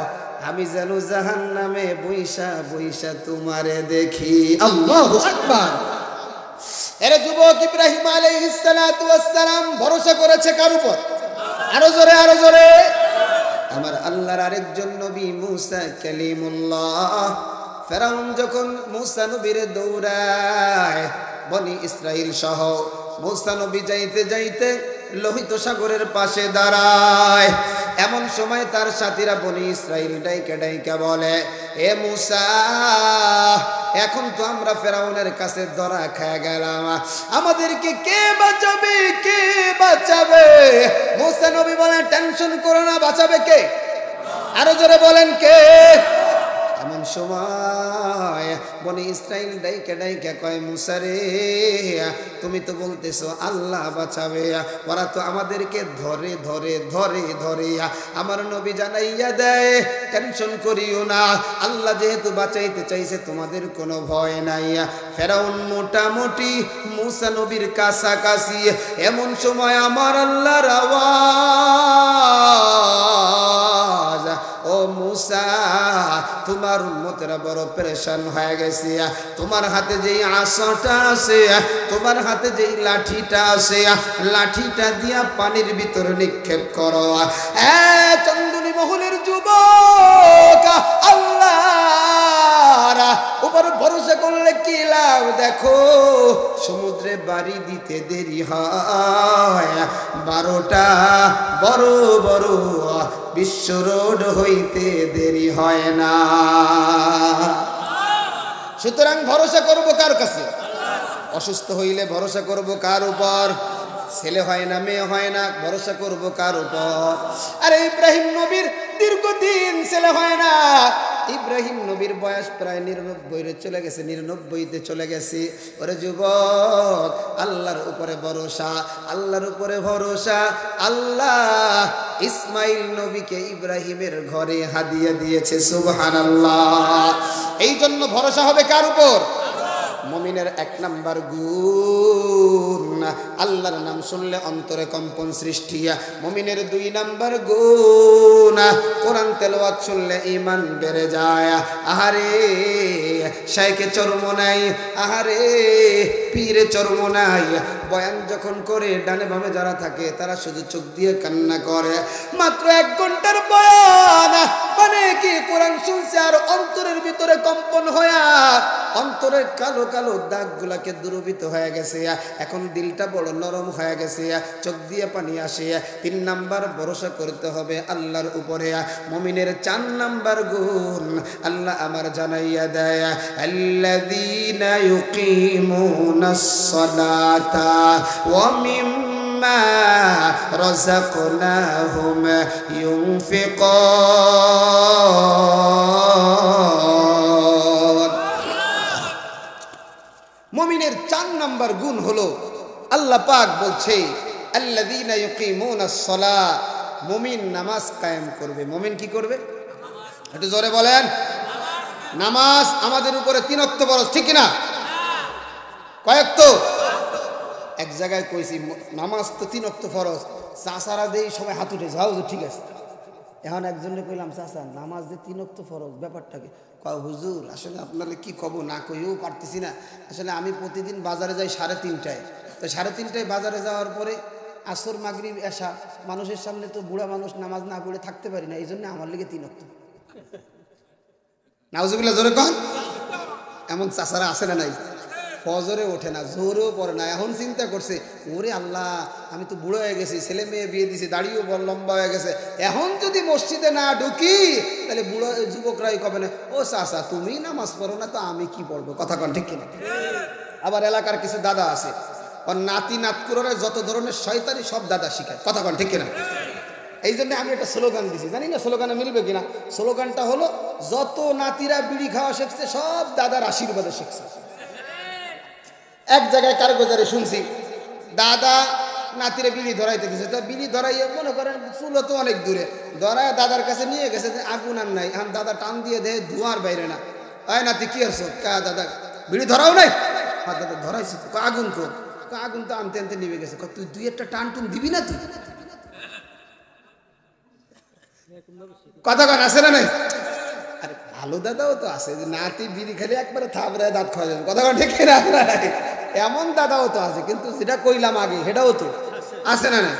আমি যেন জাহান্নামে বইসা বইসা তোমারে দেখি। আল্লাহু আকবার। এর যুবক ইব্রাহিম আলাইহিস সালাতু ওয়াস সালাম ভরসা করেছে কার উপর? আরো জোরে আরো জোরে। আমার আল্লাহর আরেকজন নবী মুসা কালিমুল্লাহ। ফেরাউন যখন মুসা নবীরে দৌড়ায়, বনি ইসরাইল সহ মুসা নবী যাইতে যাইতে লোহিত সাগরের পাশে দাঁড়ায়। এমন সময় তার সাথীরা বনি ইসরাইল ডাইকা ডাইকা বলে, এ মুসা, এখন তো আমরা ফেরাউনের কাছে ধরা খেয়ে গেলাম, আমাদেরকে কে বাঁচাবে, কে বাঁচাবে? মুসা নবী বলেন, টেনশন করো না, বাঁচাবে কে? আরো জোরে বলেন, কে? এমন সময় বনি ইসরাইল ডাইকা ডাইকা কয়, মুসা রে, তুমি তো বলতেছো আল্লাহ বাঁচাবে, ওরা তো আমাদেরকে ধরে ধরে ধরে ধরে। আমার নবী জানাইয়া দেয়, টেনশন করিও না, আল্লাহ যেহেতু বাঁচাইতে চাইছে তোমাদের কোনো ভয় নাই। ফেরাউন মোটামুটি মুসা নবীর কাছাকাছি। এমন সময় আমার আল্লাহর আওয়াজ, ও মুসা, তোমার উম্মতেরা বড় পেরেশান হয়ে গেছে, তোমার হাতে যেই আসাটা আছে, তোমার হাতে যেই লাঠিটা আছে, লাঠিটা দিয়া পানির ভিতরে নিক্ষেপ করো। চন্দনী মহলের যুবক, আল্লাহর দেখো সমুদ্রে বাড়ি দিতে দেরি হয়, 12টা বড় বড় বিশ্ব রোড হইতে দেরি হয় না। সুতরাং ভরসা করব কার কাছে? অসুস্থ হইলে ভরসা করব কার উপর? ছেলে হয় না মেয়ে হয় না, ভরসা করব কার উপর? আরে ইব্রাহিম নবীর দীর্ঘদিন ছেলে হয় না। ইব্রাহিম নবীর বয়স প্রায় 99 চলে গেছে, 99তে চলে গেছে। ওরে যুবক, আল্লাহর উপরে ভরসা, আল্লাহর উপরে ভরসা। আল্লাহ ইসমাইল নবীকে ইব্রাহিমের ঘরে হাদিয়া দিয়েছে, সুবহানাল্লাহ। এই জন্য ভরসা হবে কার উপর? মুমিনের 1 নাম্বার গুণ, আল্লাহর নাম শুনলে অন্তরে কম্পন সৃষ্টি। মুমিনের 2 নাম্বার গুণ, কোরআন তেলাওয়াত শুনলে ঈমান বেড়ে যায়। আহারে শাইখে চরম নাই, আহারে পীরে চরম নাই। বয়ান যখন করে ডানে বামে যারা থাকে তারা শুধু চোখ দিয়ে কান্না করে। মাত্র 1 ঘন্টার বয়ান মানে কি কোরআন শুনছে আর অন্তরের ভিতরে কম্পন হয়া অন্তরের কালো কালো দাগগুলাকে দূরীভূত হয়ে গেছে। এখন দিলটা বড় নরম হয়ে গেছে, চোখ দিয়ে পানি আসে। 3 নাম্বার ভরসা করতে হবে আল্লাহর উপরে। মুমিনের 4 নাম্বার গুণ আল্লাহ আমার জানাইয়া দেয়, আল্লাযীনা ইউকিমুনাস সালাতা ওয়া মিম্মা রাযাকনাহুম ইউনফিকুন। মুমিনের 4 নাম্বার গুণ হলো, আল্লাহ পাক বলছে আল্লাযীনা ইউকিমুনাস সালাহ, মুমিন নামাজ কায়েম করবে। মুমিন কি করবে? একটু জোরে বলেন। নামাজ আমাদের উপরে 3 ওয়াক্ত ফরজ, ঠিক কি না? কয় ওয়াক্ত? এক জায়গায় কইছি নামাজ তো 3 ওয়াক্ত ফরজ, চাচারা দেই সবাই হাত উঠে যাও, ঠিক আছে। এখন একজনে কইলাম, চাচা নামাজ যে 3 ওয়াক্ত ফরজ, ব্যাপারটাকে? কয় হুজুর আসলে আপনাকে কি কব, না কইও পারতেছি না। আসলে আমি প্রতিদিন বাজারে যাই 3:30টায়, তো 3:30টায় বাজারে যাওয়ার পরে আসর মাগরিব এশা, মানুষের সামনে তো বুড়া মানুষ নামাজ না পড়ে থাকতে পারি না, এই জন্য আমার লিগে 3 ওয়াক্ত। নাউজুবিল্লাহ, জোরে কন। এমন চাচারা আছে না নাই? ফজরে ওঠে না, জোরেও পড়ে না। এখন চিন্তা করছে, ওরে আল্লাহ আমি তো বুড়ো হয়ে গেছি, ছেলে মেয়ে বিয়ে দিছি, দাড়িও বড় লম্বা হয়ে গেছে, এখন যদি মসজিদে না ঢুকি তাহলে বুড়ো যুবকরাই কবে না, ও চাচা তুমি নামাজ পড়ো না তো আমি কি পড়বো? কথা কন, ঠিক কিনা? আবার এলাকার কিছু দাদা আছে, ওর নাতি নাতকুররে যত ধরনের শয়তানি সব দাদা শিখায়। কথা কন, ঠিক কিনা? এই জন্য আমি একটা স্লোগান দিছি, জানি না স্লোগানে মিলবে কিনা। স্লোগানটা হলো, যত নাতিরা বিড়ি খাওয়া শিখছে সব দাদার আশীর্বাদে শিখছে। এক জায়গায় কারগোজারে শুনছি, দাদা নাতিরে বিড়ি ধরাইতে দিছে, তো বিড়ি ধরাইয়ে মনে করেন চুলো তো অনেক দূরে, ধরায় দাদার কাছে নিয়ে গেছে, আগুন আর নাই। এখন দাদা টান দিয়ে দেয়, ধোঁয়ার বাইরে না। আয় নাতি কি আছো? কা দাদা বিড়ি ধরাও নাই? হ্যাঁ দাদা ধরাইছি। তো আগুন কর? আগুন তো আনতে আনতে নিভে গেছে। তুই 2-1টা টান টুন দিবি না তুই? কথা কন, আছে না নাই? আরে ভালো দাদাও তো আছে, যে নাতি বিড়ি খেলে একবারে থাবড়ায় দাঁত খাওয়া যাবে। কথা কন, ঠিক না? এমন দাদাও তো আছে, কিন্তু যেটা কইলাম আগে সেটাও তো আছে না নাই?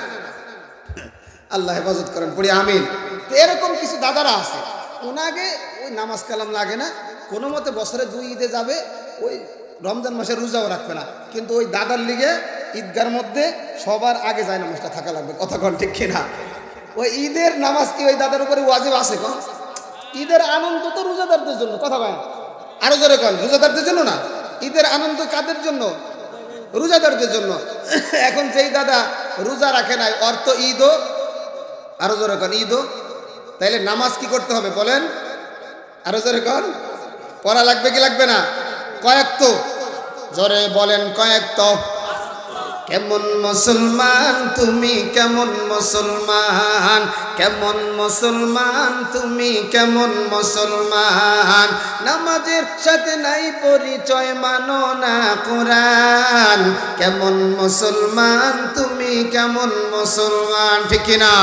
আল্লাহ হেফাজত করেন, পড়ি আমিন। তো এরকম কিছু দাদারা আছে, ওনাকে ওই নামাজ কালাম লাগে না, কোনো মতে বছরে 2 ঈদে যাবে, ওই রমজান মাসে রোজাও রাখবে না, কিন্তু ওই দাদার লিগে ঈদগার মধ্যে সবার আগে যায় নামাজটা থাকা লাগবে। কথা কন, ঠিক কিনা? ওই ঈদের নামাজ কি ওই দাদার উপরে ওয়াজিব আছে? কন, ঈদের আনন্দ তো রোজাদারদের জন্য। কথা কয় আরো জোরে কন, রোজাদারদের জন্য না। ঈদের আনন্দ কাদের জন্য? রোজাদারদের জন্য। এখন যেই দাদা রোজা রাখে নাই, অর্থ ঈদও, আরো জোরে কন, ঈদও। তাইলে নামাজ কি করতে হবে বলেন? আরো জোরে কন, পড়া লাগবে কি লাগবে না? কয়েক তো জোরে বলেন, কয়েক তো। কেমন মুসলমান তুমি, কেমন মুসলমান, কেমন মুসলমান তুমি, কেমন মুসলমান, নামাজের সাথে নাই পরিচয়, মানো না কোরআন। কেমন মুসলমান তুমি, কেমন মুসলমান, ঠিক না?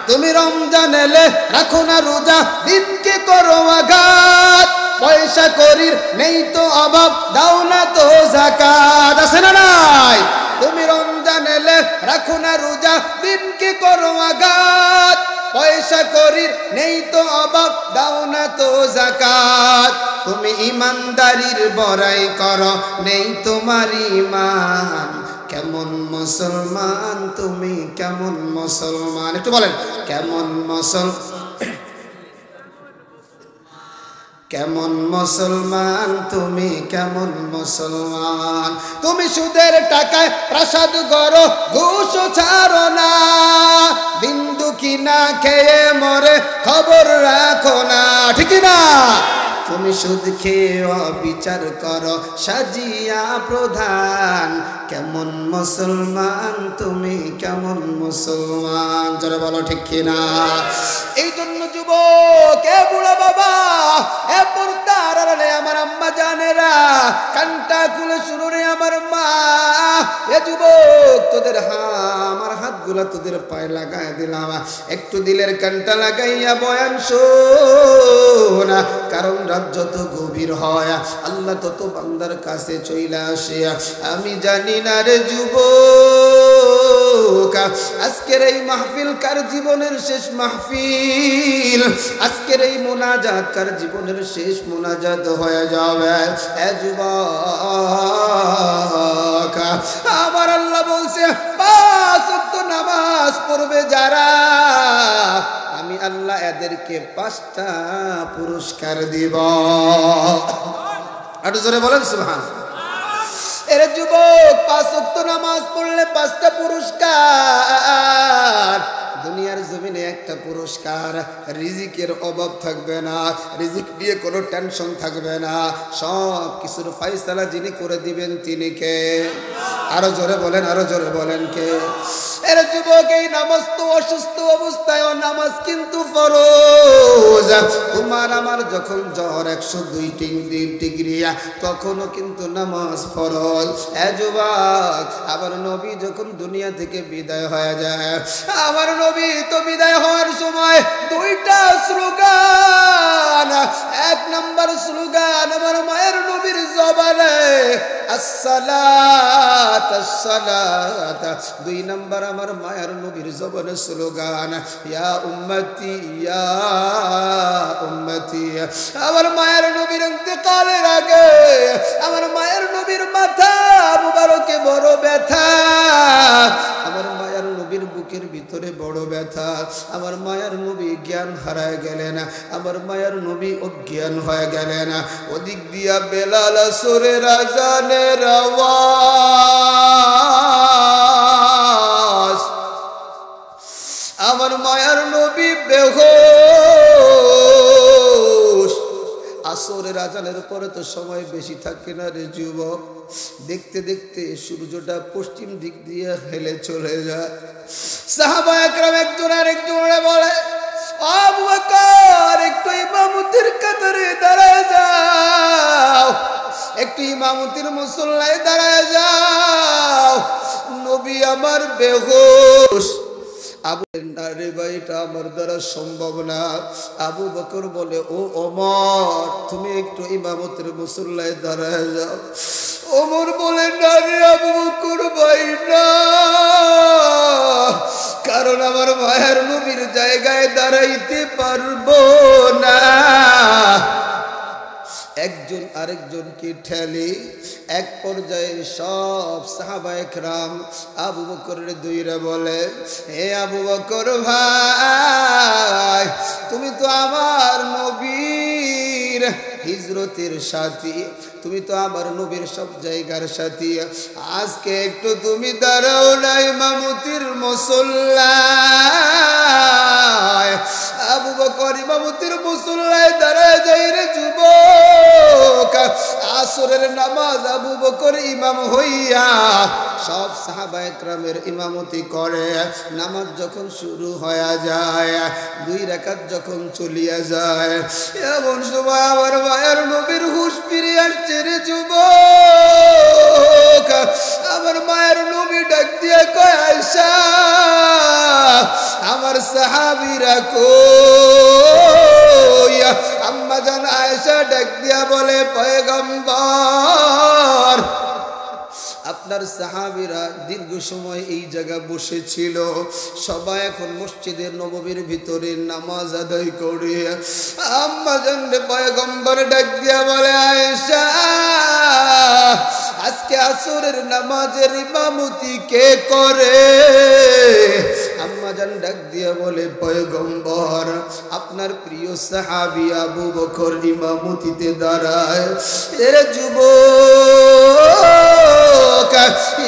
তুমি রমজান এলে রাখো না রোজা, দিনকে করো আঘাত, পয়সা করির নেই তো অভাব, দাও না তো যাকাত। আছে না নাই? তুমি রমজান এলে রাখো না রোজা, দিনকে করো আঘাত। পয়সা করির নেই তো অভাব, দাও না তো যাকাত। তুমি ইমানদারির বড়াই করো, নেই তোমার ঈমান। কেমন মুসলমান তুমি, কেমন মুসলমান, একটু বলেন কেমন কেমন মুসলমান তুমি, কেমন মুসলমান। তুমি সুদের টাকায় প্রাসাদ গড়ো, ঘুষ ছাড়ো না। দিন দুঃখী না খেয়ে মরে, খবর রাখো না, ঠিক না? তুমি সুদ খেয়ে অবিচার করো, সাজিয়া প্রধান। কেমন মুসলমান তুমি, কেমন মুসলমান, জোরে বলো ঠিক কিনা? এই জন্য যুবক, এ বুড়া বাবা, এ পর্দার আড়ালে আমার আম্মা জানেরা, কানটা খুলে শুনো রে আমার মা। এ যুবক, তোদের আমার হাতগুলা তোদের পায়ে লাগাই দিলাম, একটু দিলের কানটা লাগাইয়া বয়ান শোন। কারণ রাত যত গভীর হয়, আল্লাহ তত বান্দার কাছে চইলা আসে। আমি জানি না রে যুবক, আজকের এই মাহফিল কার জীবনের শেষ মাহফিল, আজকের এই মোনাজাত কার জীবনের শেষ মোনাজাত হয়ে যাবে। এ যুবক, আমার আল্লাহ বলছে 5 ওয়াক্ত নামাজ পড়বে যারা, আমি আল্লাহ এদেরকে 5টা পুরস্কার দিব। একটু জোরে বলেন সুবহানাল্লাহ। এর যুবক, 5 ওয়াক্ত নামাজ পড়লে 5টা পুরস্কার। দুনিয়ার জমিনে একটা পুরস্কার, রিজিকের অভাব থাকবে না, রিজিক নিয়ে কোনো টেনশন থাকবে না। সব কিছুর ফয়সালা যিনি করে দিবেন তিনি কে? আরো জোরে বলেন, আরো জোরে বলেন কে? এর যুবক, এই নামাজ তো অসুস্থ অবস্থায় নামাজ কিন্তু ফরজ। তোমার আমার যখন জ্বর 102 ডিগ্রি, তখনও কিন্তু নামাজ ফরজ। এ যুবক, আবার নবী যখন দুনিয়া থেকে বিদায় হয়ে যায়, আমার নবী তো বিদায় হওয়ার সময় 2টা স্লোগান। 1 নম্বর স্লোগান আমার মায়ের নবীর জবানে, আসসালাত আসসালাত। 2 নম্বর আমার মায়ের নবীর জবানে স্লোগান, ইয়া উম্মতি ইয়া উম্মতি। আমার মায়ের নবীর ইন্তেকালের আগে আমার মায়ের নবীর মাথা মুবারকে বড় ব্যথা, আমার মায়ের নবীর বুকের ভিতরে বড় ব্যথা। আমার মায়ের নবী জ্ঞান হারায় গেলেন, আমার মায়ের নবী অজ্ঞান হয়ে গেলেন। ওদিক দিয়া বেলাল আসরের আজানের আওয়াজ, আমার মায়ের নবী বেহুশ। আসরের আজানের পরে তো সময় বেশি থাকে না রে যুবক। দেখতে দেখতে সূর্যটা পশ্চিম দিক দিয়ে হেলে চলে যায়। সাহাবা একরাম একজন আরেকজনে বলে, আবু বকর একটু ইমামতির কাতারে দাঁড়ায় যাও, একটু ইমামতির মুসল্লায় দাঁড়ায় যাও, নবী আমার বেহুশ। আবু না রে ভাই, এটা আমার দ্বারা সম্ভব না। আবু বকর বলে, ও ওমর, তুমি একটু ইমামতের মুসল্লায় দাঁড়ায় যাও। ওমর বলে, না রে আবু বকর ভাই না, কারণ আমার মায়ের নবীর জায়গায় দাঁড়াইতে পারবো না। একজন আরেকজনকে ঠেলে এক পর্যায়ে সব সাহাবায়ে একরাম আবু বকরের দুইরা বলে, হে আবু বকর ভাই, তুমি তো আমার নবীর হিজরতের সাথী, তুমি তো আমার নবীর সব জায়গার সাথী, আজকে একটু তুমি দাঁড়াও না ইমামতির মুসল্লায়। আবু বকর ইমামতির মুসল্লায় দাঁড়ায় যাই রে যুবক। আসরের নামাজ আবু বকর ইমাম হইয়া সব সাহাবায়ে কেরামের ইমামতি করে। নামাজ যখন শুরু হয়ে যায়, 2 রাকাত যখন চলিয়া যায়, এমন সময় আমার মায়ের নবীর হুঁশ ফিরে আসছে রে যুবক। আমার মায়ের নবী ডাক দিয়ে কয়, আয়েশা, আমার সাহাবীরা কই? আম্মা জান আয়েশা ডাক দিয়া বলে, পয়গম্বর আপনার সাহাবীরা দীর্ঘ সময় এই জায়গা বসেছিল সবাই এখন মসজিদের নববীর ভিতরে নামাজ আদায় করে আম্মা জান পয়গম্বর ডাক দিয়া বলে আয়েশা আজকে আসরের নামাজের ইমামতি কে করে আম্মা জান ডাক দিয়া বলে পয়গম্বর আপনার প্রিয় সাহাবী আবু বকর ইমামতিতে দাঁড়ায় এর যুবক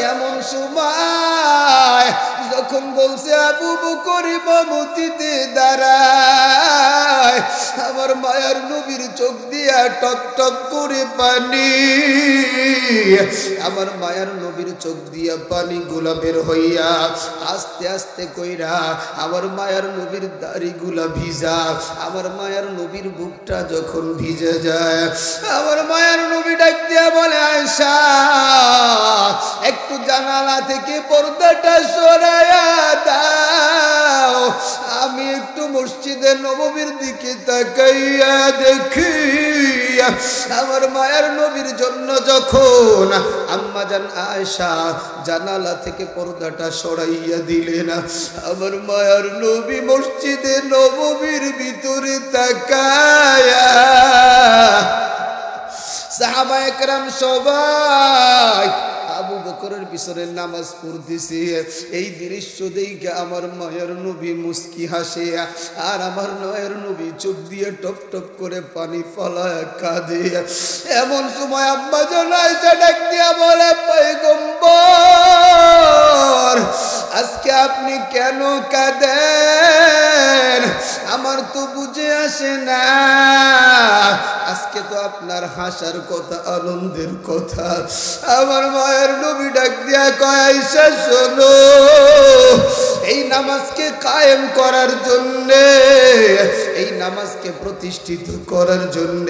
এমন সময় যখন বলছে আবু বকর ইমামতিতে দাঁড়ায় আমার মায়ার নবীর চোখ দিয়া টপ টপ করে পানি আমার মায়ার নবীর চোখ দিয়া পানি গুলা বের হইয়া আস্তে আস্তে কইরা আমার মায়ার নবীর দাড়ি গুলা ভিজা আমার মায়ার নবীর বুকটা যখন ভিজে যায় আমার মায়ার নবী ডাক দিয়া বলে আয়েশা একটু জানালা থেকে পর্দাটা সরায়া দাও আমি একটু মসজিদে নববীর দিকে তাকাইয়া দেখি আমার মায়ের নবীর জন্য যখন আম্মা জান আয়েশা জানালা থেকে পর্দাটা সরাইয়া দিলেন আমার মায়ের নবী মসজিদে নববীর ভিতরে তাকায়া সাহাবায়ে কেরাম সবাই আবু বকরের পিছনে নামাজ পড়তেছে এই দৃশ্য দেখে আমার মায়ের নবী মুস্কি হাসে আর আমার মায়ের নবী চোখ দিয়ে টপ টপ করে পানি ফলায় কাঁদে এমন সময় আম্মা জান আয়েশা ডাক দিয়া বলে পয়গম্বর আজকে আপনি কেন কাঁদেন আমার তো বুঝে আসে না আজকে তো আপনার হাসার কথা আনন্দের কথা আমার মায়ের নবী ডাক দিয়া কয় আয়েশা শোনো এই নামাজকে কায়েম করার জন্য এই নামাজকে প্রতিষ্ঠিত করার জন্য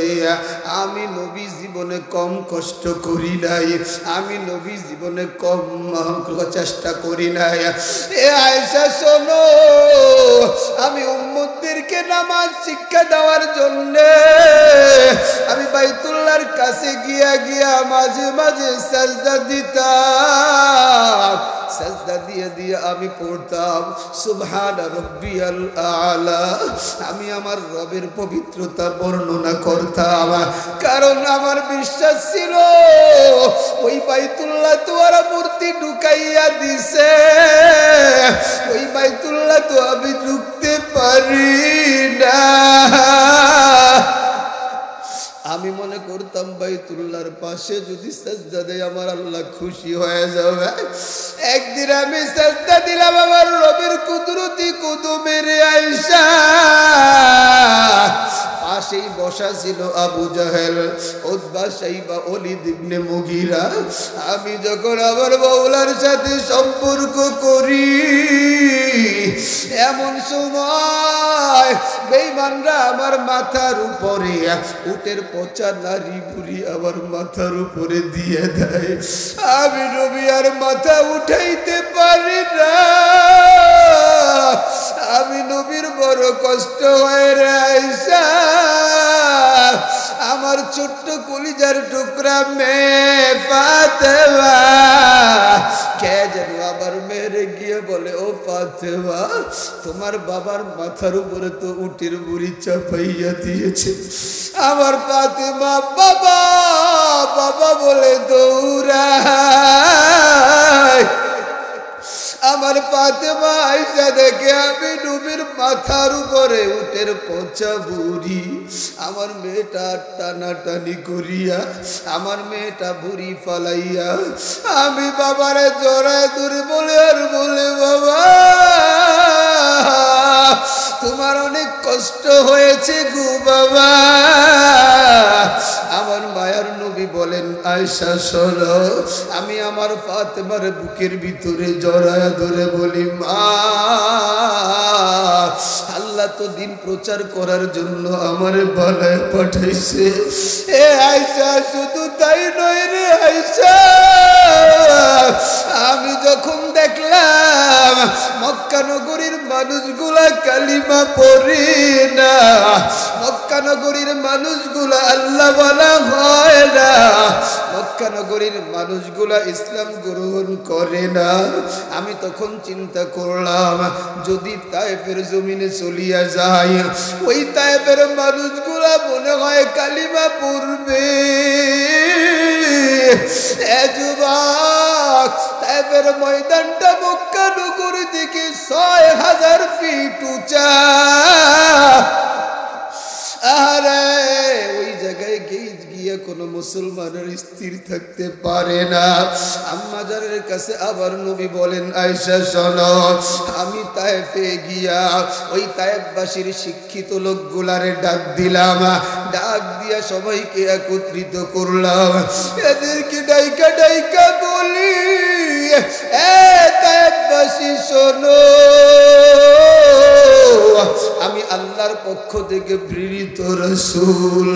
আমি নবী জীবনে কম কষ্ট করি নাই আমি নবী জীবনে কম চেষ্টা করি নাই এ আয়েশা শোনো আমি উম্মতদেরকে নামাজ শিক্ষা দেওয়ার জন্য আমি বাইতুল্লাহর কাছে গিয়া গিয়া মাঝে মাঝে সাজদা দিতাম সাজদা দিয়ে দিয়ে আমি পড়তাম সুবহান রাব্বিয়াল আলা আমি আমার রবের পবিত্রতা বর্ণনা করতাম কারণ আমার বিশ্বাস ছিল ওই বাইতুল্লাহ তো আর মূর্তি ঢুকাইয়া দিছে ওই বাইতুল্লাহ তো আমি ঢুকতে পারি না আমি মনে করতাম বাইতুল্লাহর পাশে যদি সাজদা দেই আমার আল্লাহ খুশি হয়ে যাবে একদিন আমি সাজদা দিলাম আমার রবের কুদরতি কুদুমের আয়েশা পাশেই বসা ছিল আবু জাহেল উতবা শাইবা ওলীদ ইবনে মুগীরা আমি যখন আমার মাওলার সাথে সম্পর্ক করি এমন সময় বেঈমানরা আমার মাথার উপরে উটের পচা নারী বুড়ি আমার মাথার উপরে দিয়ে দেয় আমি নবী আর মাথা উঠাইতে পারি না আমি নবীর বড় কষ্ট হয় রে আয়েশা আমার ছোট্ট কলিজার টুকরা মেয়ে ফাতেমা কে যেন আবার মেরে গিয়ে বলে ও ফাতেমা তোমার বাবার মাথার উপরে তো উটের বুড়ি চাপাইয়া দিয়েছে আমার ফাতেমা বাবা বাবা বলে দৌড়ায় আমার ফাতেমা আয়েশা দেখে আমি নবীর মাথার উপরে উটের পচা বুড়ি আমার মেয়েটা টানাটানি করিয়া আমার মেয়েটা বুড়ি ফালাইয়া আমি বাবারে জড়ায় ধরে বলে আর বলে বাবা তোমার অনেক কষ্ট হয়েছে গো বাবা আমার মায়ার নবী বলেন আয়েশা শোনো আমি আমার ফাতেমার বুকের ভিতরে জড়ায় ধরে বলি মা আল্লাহ তো দিন প্রচার করার জন্য আমারে বানায় পাঠাইছে এ আয়েশা শুধু তাই নয় রে আয়েশা আমি যখন দেখলাম মক্কা নগরীর মানুষগুলা কালিমা পড়ে না, মক্কা নগরীর মানুষগুলা আল্লাহ বলা হয় না, মক্কা নগরীর মানুষগুলা ইসলাম গ্রহণ করে না, আমি তখন চিন্তা করলাম যদি তায়েফের জমিনে চলিয়া যায় ওই তায়েফের মানুষগুলা মনে হয় কালিমা পড়বে। এ যুবক, তায়েফের ময়দানটা মক্কা নগরী থেকে ৬,০০০ ফিট উঁচা। আরে ওই জায়গায় গিয়ে কোনো মুসলমানের স্থির থাকতে পারে না। আম্মা জানের কাছে আবার নবী বলেন, আয়েশা শোনো, আমি তায়েফে গিয়া ওই তায়েফবাসীর শিক্ষিত লোকগুলারে ডাক দিলাম, ডাক দিয়া সবাইকে একত্রিত করলাম, এদেরকে ডাইকা ডাইকা বলি, এ তায়েফবাসী শোনো, আমি আল্লাহর পক্ষ থেকে প্রেরিত রাসূল।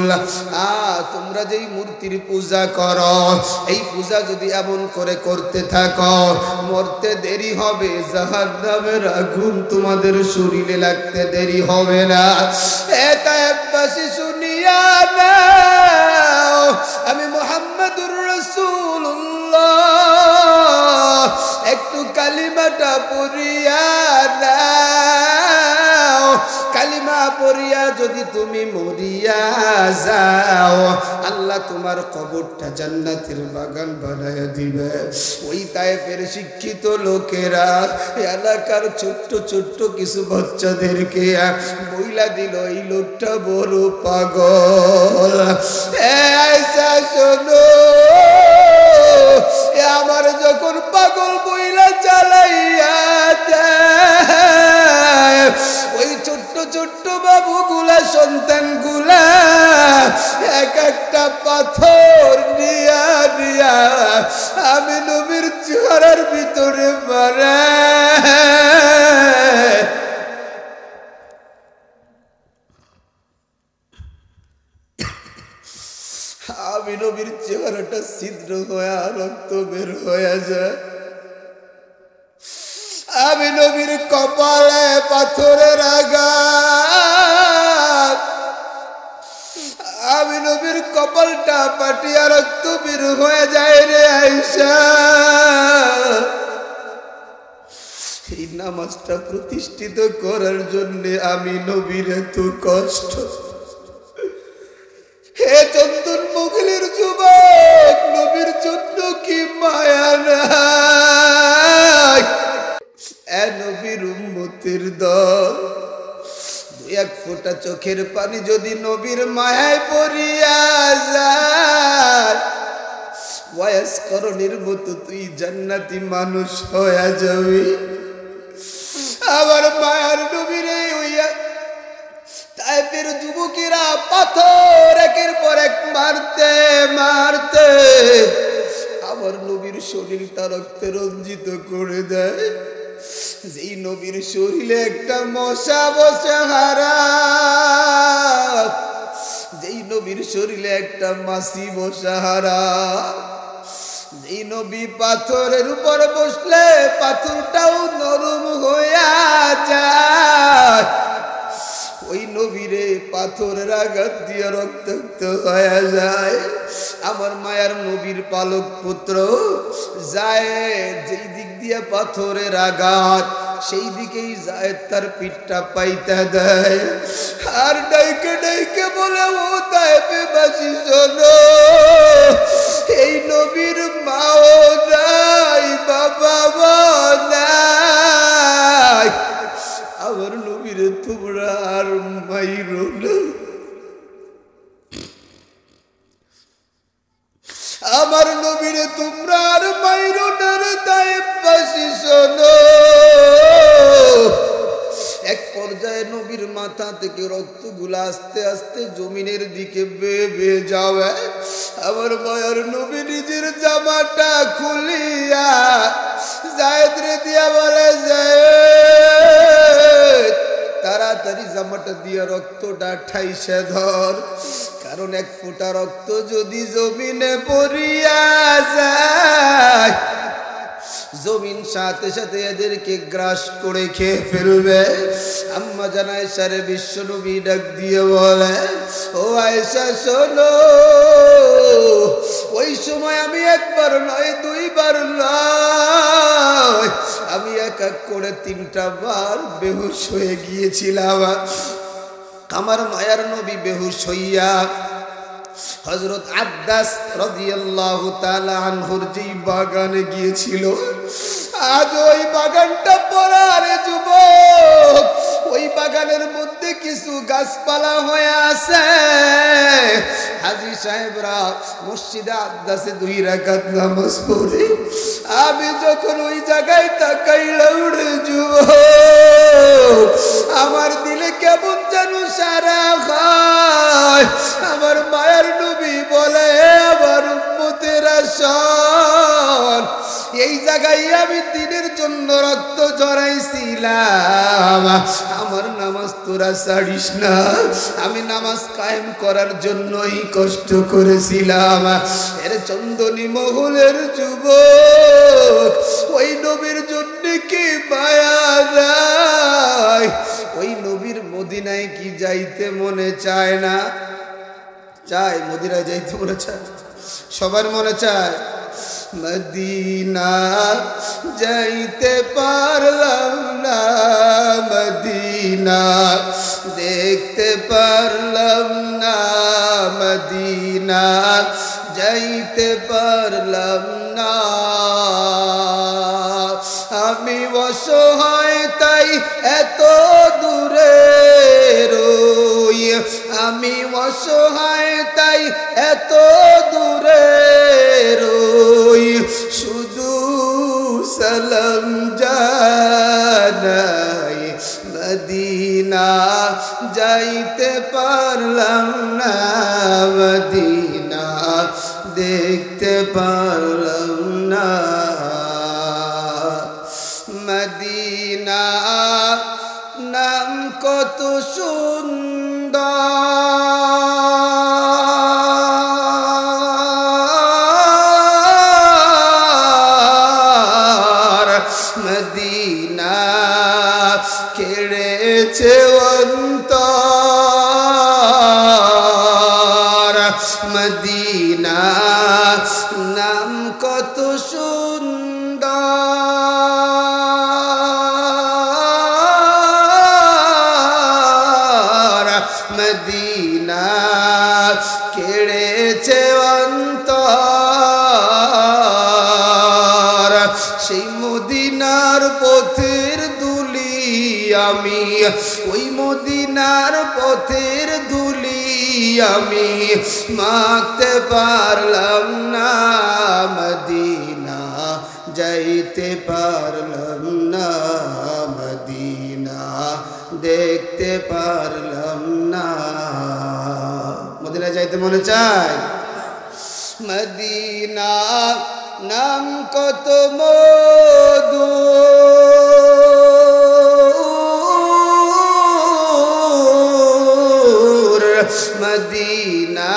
তোমরা যেই মূর্তির পূজা করো এই পূজা যদি এমন করে করতে থাকো মরতে দেরি হবে, জাহান্নামের আগুন তোমাদের শরীরে লাগতে দেরি হবে না। এ তায়েফবাসী শুনিয়া নাও, আমি মুহাম্মাদুর রাসূলুল্লাহ, একটু কালিমাটা পড়িয়া নাও, কালিমা পড়িয়া যদি তুমি মরিয়া যাও আল্লাহ তোমার কবরটা জান্নাতের বাগান বানায়া দিবে। ওই তায়েফের শিক্ষিত লোকেরা এলাকার ছোট্ট ছোট্ট কিছু বাচ্চাদেরকে বইলা দিল এই লোকটা বড় পাগল। আয়েশা শোনো, আমার যখন পাগল বইলা চালাইয়া দেয় ওই ছোট্ট ছোট্ট বাবুগুলা সন্তানগুলা এক একটা পাথর নিয়া নিয়া আমি নবীর চেহারার ভিতরে মারে। আমি নবীর চেহারাটা ছিদ্র হয়ে রক্ত বের হয়ে যায়, আমি নবীর কপালে পাথরের আঘাত, আমি নবীর কপালটা পাটিয়া রক্ত বের হয়ে যায় রে আয়েশা। এই নামাজটা প্রতিষ্ঠিত করার জন্য আমি নবীর এত কষ্ট। হে চন্দন মুগলের যুবক, নবীর জন্য কি মায়া নাই? এ নবীর উম্মতের দল, দুই এক ফোঁটা চোখের পানি যদি নবীর মায়ায় পড়িয়া যায় বয়স্করণের মতো তুই জান্নাতি মানুষ হয়ে যাবি। আবার মায়ার নবীরে হইয়া তায়েফের যুবকেরা পাথর একের পর এক মারতে মারতে আমার নবীর শরীরটা রক্তে রঞ্জিত করে দেয়। যেই নবীর শরীরে একটা মশা বসে হারা, যেই নবীর শরীরে একটা মাছি বসে হারা, যেই নবী পাথরের উপর বসলে পাথরটাও নরম হইয়া যায়, ওই নবীরে পাথরের আঘাত দিয়ে রক্তাক্ত হয়ে যায়। আমার মায়ার নবীর পালক পুত্র যায় যেই দিক দিয়ে পাথরের আঘাত সেই দিকেই যায় তার পিঠটা পাইতে দেয়, আর ডাইকে ডাইকে বলে, ও তায়েফবাসী শোনো, এই নবীর মাও নাই, বাবা নাই, আমার নবীরে তোমরা আর মাইরো না, আমার নবীরে তোমরা আর মাইরো না রে তায়েফবাসী শোনো। এক পর্যায়ে নবীর মাথা থেকে রক্তগুলা আস্তে আস্তে জমিনের দিকে বেয়ে বেয়ে যাবে। আমার মায়ার নবী নিজের জামাটা খুলিয়া যায়েদ রে দিয়া বলে, যায়েদ তাড়াতাড়ি জামাটা দিয়া রক্তটা ঠাইসে ধর, কারণ এক ফোঁটা রক্ত যদি জমিনে পড়িয়া যায় জমিন সাথে সাথে এদেরকে গ্রাস করে খেয়ে ফেলবে। আম্মা জান আয়েশার বিশ্ব নবী ডাক দিয়ে বলে, ও আয়েশা শোনো, ওই সময় আমি একবার নয় দুইবার নয়, আমি এক এক করে 3টা বার বেহুশ হয়ে গিয়েছিলাম। আমার মায়ার নবী বেহুশ হইয়া হযরত আব্বাস রাদিয়াল্লাহু তাআলা আনহুর যেই বাগানে গিয়েছিল, আজ ওই বাগানটা পড়ারে যুবক, ওই বাগানের মধ্যে কিছু গাছপালা হয়ে আছে। হাজী সাহেবরা মসজিদে আব্বাসে 2 রাকাত নামাজ পড়ে, আমি যখন ওই জায়গায় তাকাইলাম রে যুবক, আমার দিলে কেমন যেন সারা খায়। আমার মায়ের নবী বলে, আমার উম্মতেরা শোন, এই জায়গায় আমি দিনের জন্য রক্ত ঝরাইছিলাম, আমার নামাজ তোরা ছাড়িস না, আমি নামাজ কায়েম করার জন্যই কষ্ট করেছিলাম। এর চন্দনী মহলের যুবক, ওই নবীর জন্য কি মায়া যায়? ওই নবীর মদিনায় কি যাইতে মনে চায় না? চায়, মদিনায় যাইতে মনে চায়, সবার মনে চায়। মদিনা যাইতে পারলাম না, মদিনা দেখতে পারলাম না, মদিনা যাইতে পারলাম না। আমি অসহায় তাই এত দূরে রই, আমি অসহায় তাই এত দূরে রই, শুধু সালাম জানাই, মদিনা যাইতে পারলাম না, মদিনা দেখতে পারলাম না। মদিনা নাম কত সুন্দর, মদিনা কেড়েছে অন্তর, মদিনা নাম কত সুন্দর, মদিনা কেড়েছে অন্তর। সেই মদিনার পথের ধুলি আমি, ওই মদিনার পথের ধুলি আমি মাখতে পারলাম না, মদিনা যাইতে পারলাম না, মদিনা দেখতে পারলাম না। মদিনা যাইতে মনে চায়? মদিনা নাম কত মধু, মদিনা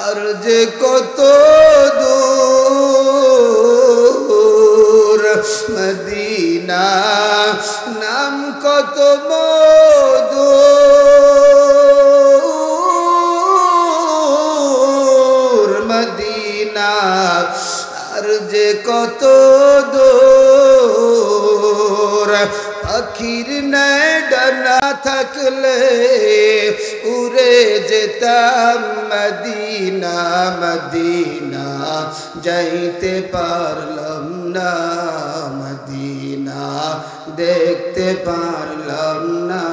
আর যে কত দূর, মদিনা নাম কত মধু, মদিনা আর যে কত দূর। পাখির ন্যায় ডানা থাকলে উড়ে যেতাম মদিনা, মদিনা যাইতে পারলাম না, মদিনা দেখতে পারলাম না,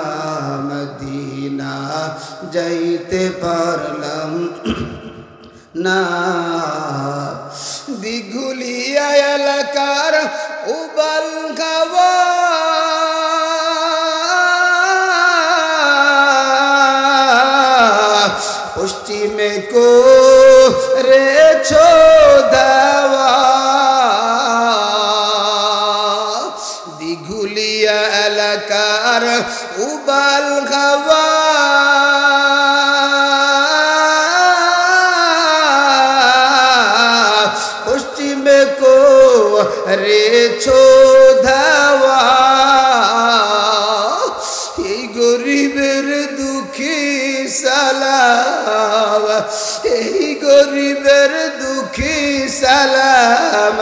মদিনা যাইতে পারলাম না। দিঘুলিয়া এলাকার উবাল খাওয়া, পশ্চিমে করেছো দাওয়া, দিঘুলিয়া এলাকার উবাল খাওয়া, পশ্চিমে সালাম, এই গরিবের দুঃখী সালাম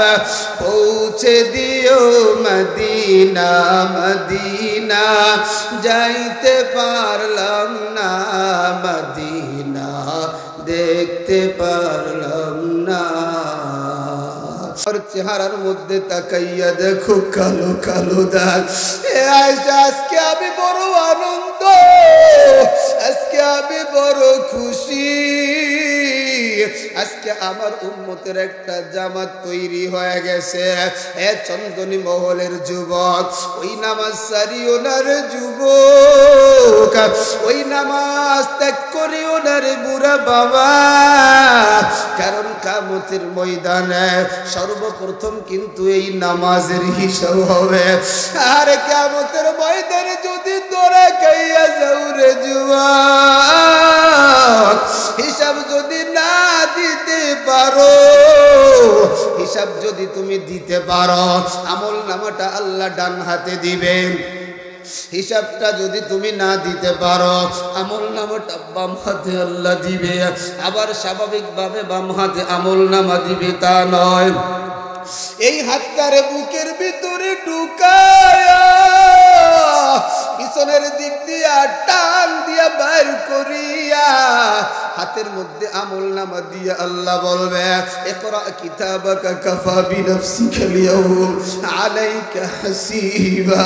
পৌঁছে দিও মদিনা মদিনা, যাইতে পারলাম না মদিনা, দেখতে পারলাম না। চেহারার মধ্যে তাকাইয়া দেখো কালো কালো দাগ। আজকে আমি বড় আনন্দ, আজকে আমি বড় খুশি, আজকে আমার উম্মতের একটা জামাত তৈরি হয়ে গেছে। এ চন্দনী মহলের যুবক, ওই নামাজ সারিও না রে যুবক, ওই নামাজ ত্যাগ করিও না রে বুড়া বাবা, কারণ কিয়ামতের ময়দানে সর্বপ্রথম কিন্তু এই নামাজের হিসাব হবে। আর কিয়ামতের ময়দানে যদি তোরা খাইয়া যাও রে যুবক, হিসাব যদি না দিতে পারো, হিসাব যদি তুমি দিতে পারো, আমল নামাটা আল্লাহ ডান হাতে দিবেন। হিসাবটা যদি তুমি না দিতে পারো, আমল নামাটা বাম হাতে আল্লাহ দিবে। আবার স্বাভাবিকভাবে বাম হাতে আমল নামা দিবে তা নয়, এই হাতটারে বুকের ভিতরে ঢুকায়া পিছনের দিক দিয়া টান দিয়া বাইর করিয়া হাতের মধ্যে আমল নামা দিয়া আল্লাহ বলবে, ইকরা কিতাবাকা কাফা বিনাফসিকা আল-ইয়াওম আলাইকা হাসিবা।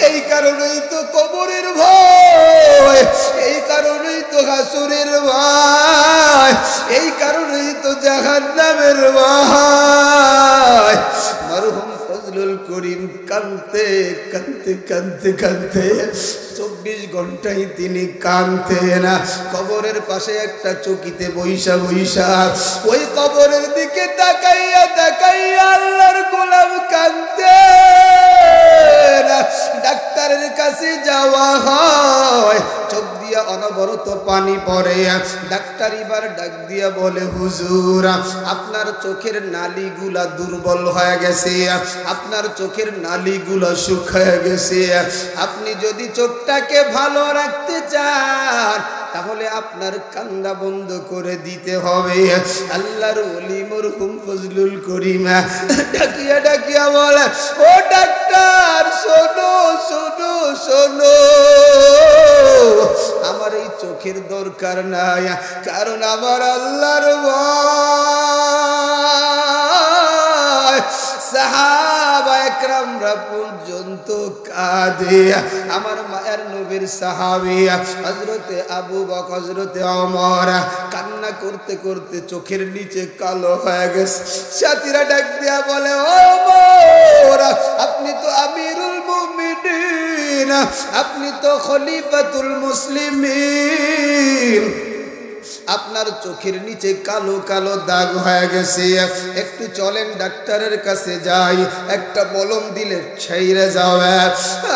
এই কারণেই তো কবরের ভয়, এই কারণেই তো হাসরের ভয়, এই কারণেই তো জাহান্নামের ভয়। মরহুম ফজলুল করিম কাঁদতে কাঁদতে কাঁদতে কাঁদতে 24 ঘন্টায় তিনি কাঁদতেন। কবরের পাশে একটা চৌকিতে বৈশা বৈশা ওই কবরের দিকে তাকাইয়া তাকাইয়া আল্লাহর গোলাম কাঁদতেন। ডাক্তারের কাছে যাওয়া হয়, চোখ দিয়া অনবরত পানি পড়ে। ডাক্তার এবার ডাক দিয়া বলে, হুজুর আপনার চোখের নালীগুলা দুর্বল হয়ে গেছে, আপনার চোখের নালীগুলা শুকিয়ে গেছে, আপনি যদি চোখটাকে ভালো রাখতে চান তাহলে আপনার কান্না বন্ধ করে দিতে হবে। আল্লাহর ওলি মরহুম ফজলুল করিম ডাকিয়া ডাকিয়া বলে, ও ডাক্তার শোনো শোনো শোনো, আমার এই চোখের দরকার নাই, কারণ আমার আল্লাহর ভয়। সাহাবা একরামরা পর্যন্ত কাঁদে। আমার মায়ের নবীর সাহাবী হযরতে আবু বকর, হযরতে ওমর কান্না করতে করতে চোখের নিচে কালো হয়ে গেছে। সাথীরা ডাক দিয়া বলে, ওমর আপনি তো আমিরুল মুমিনিন, আপনি তো খলিফাতুল মুসলিমিন, আপনার চোখের নিচে কালো কালো দাগ হয়ে গেছে, একটু চলেন ডাক্তারের কাছে যাই, একটা মলম দিলে ছেড়ে যাবে।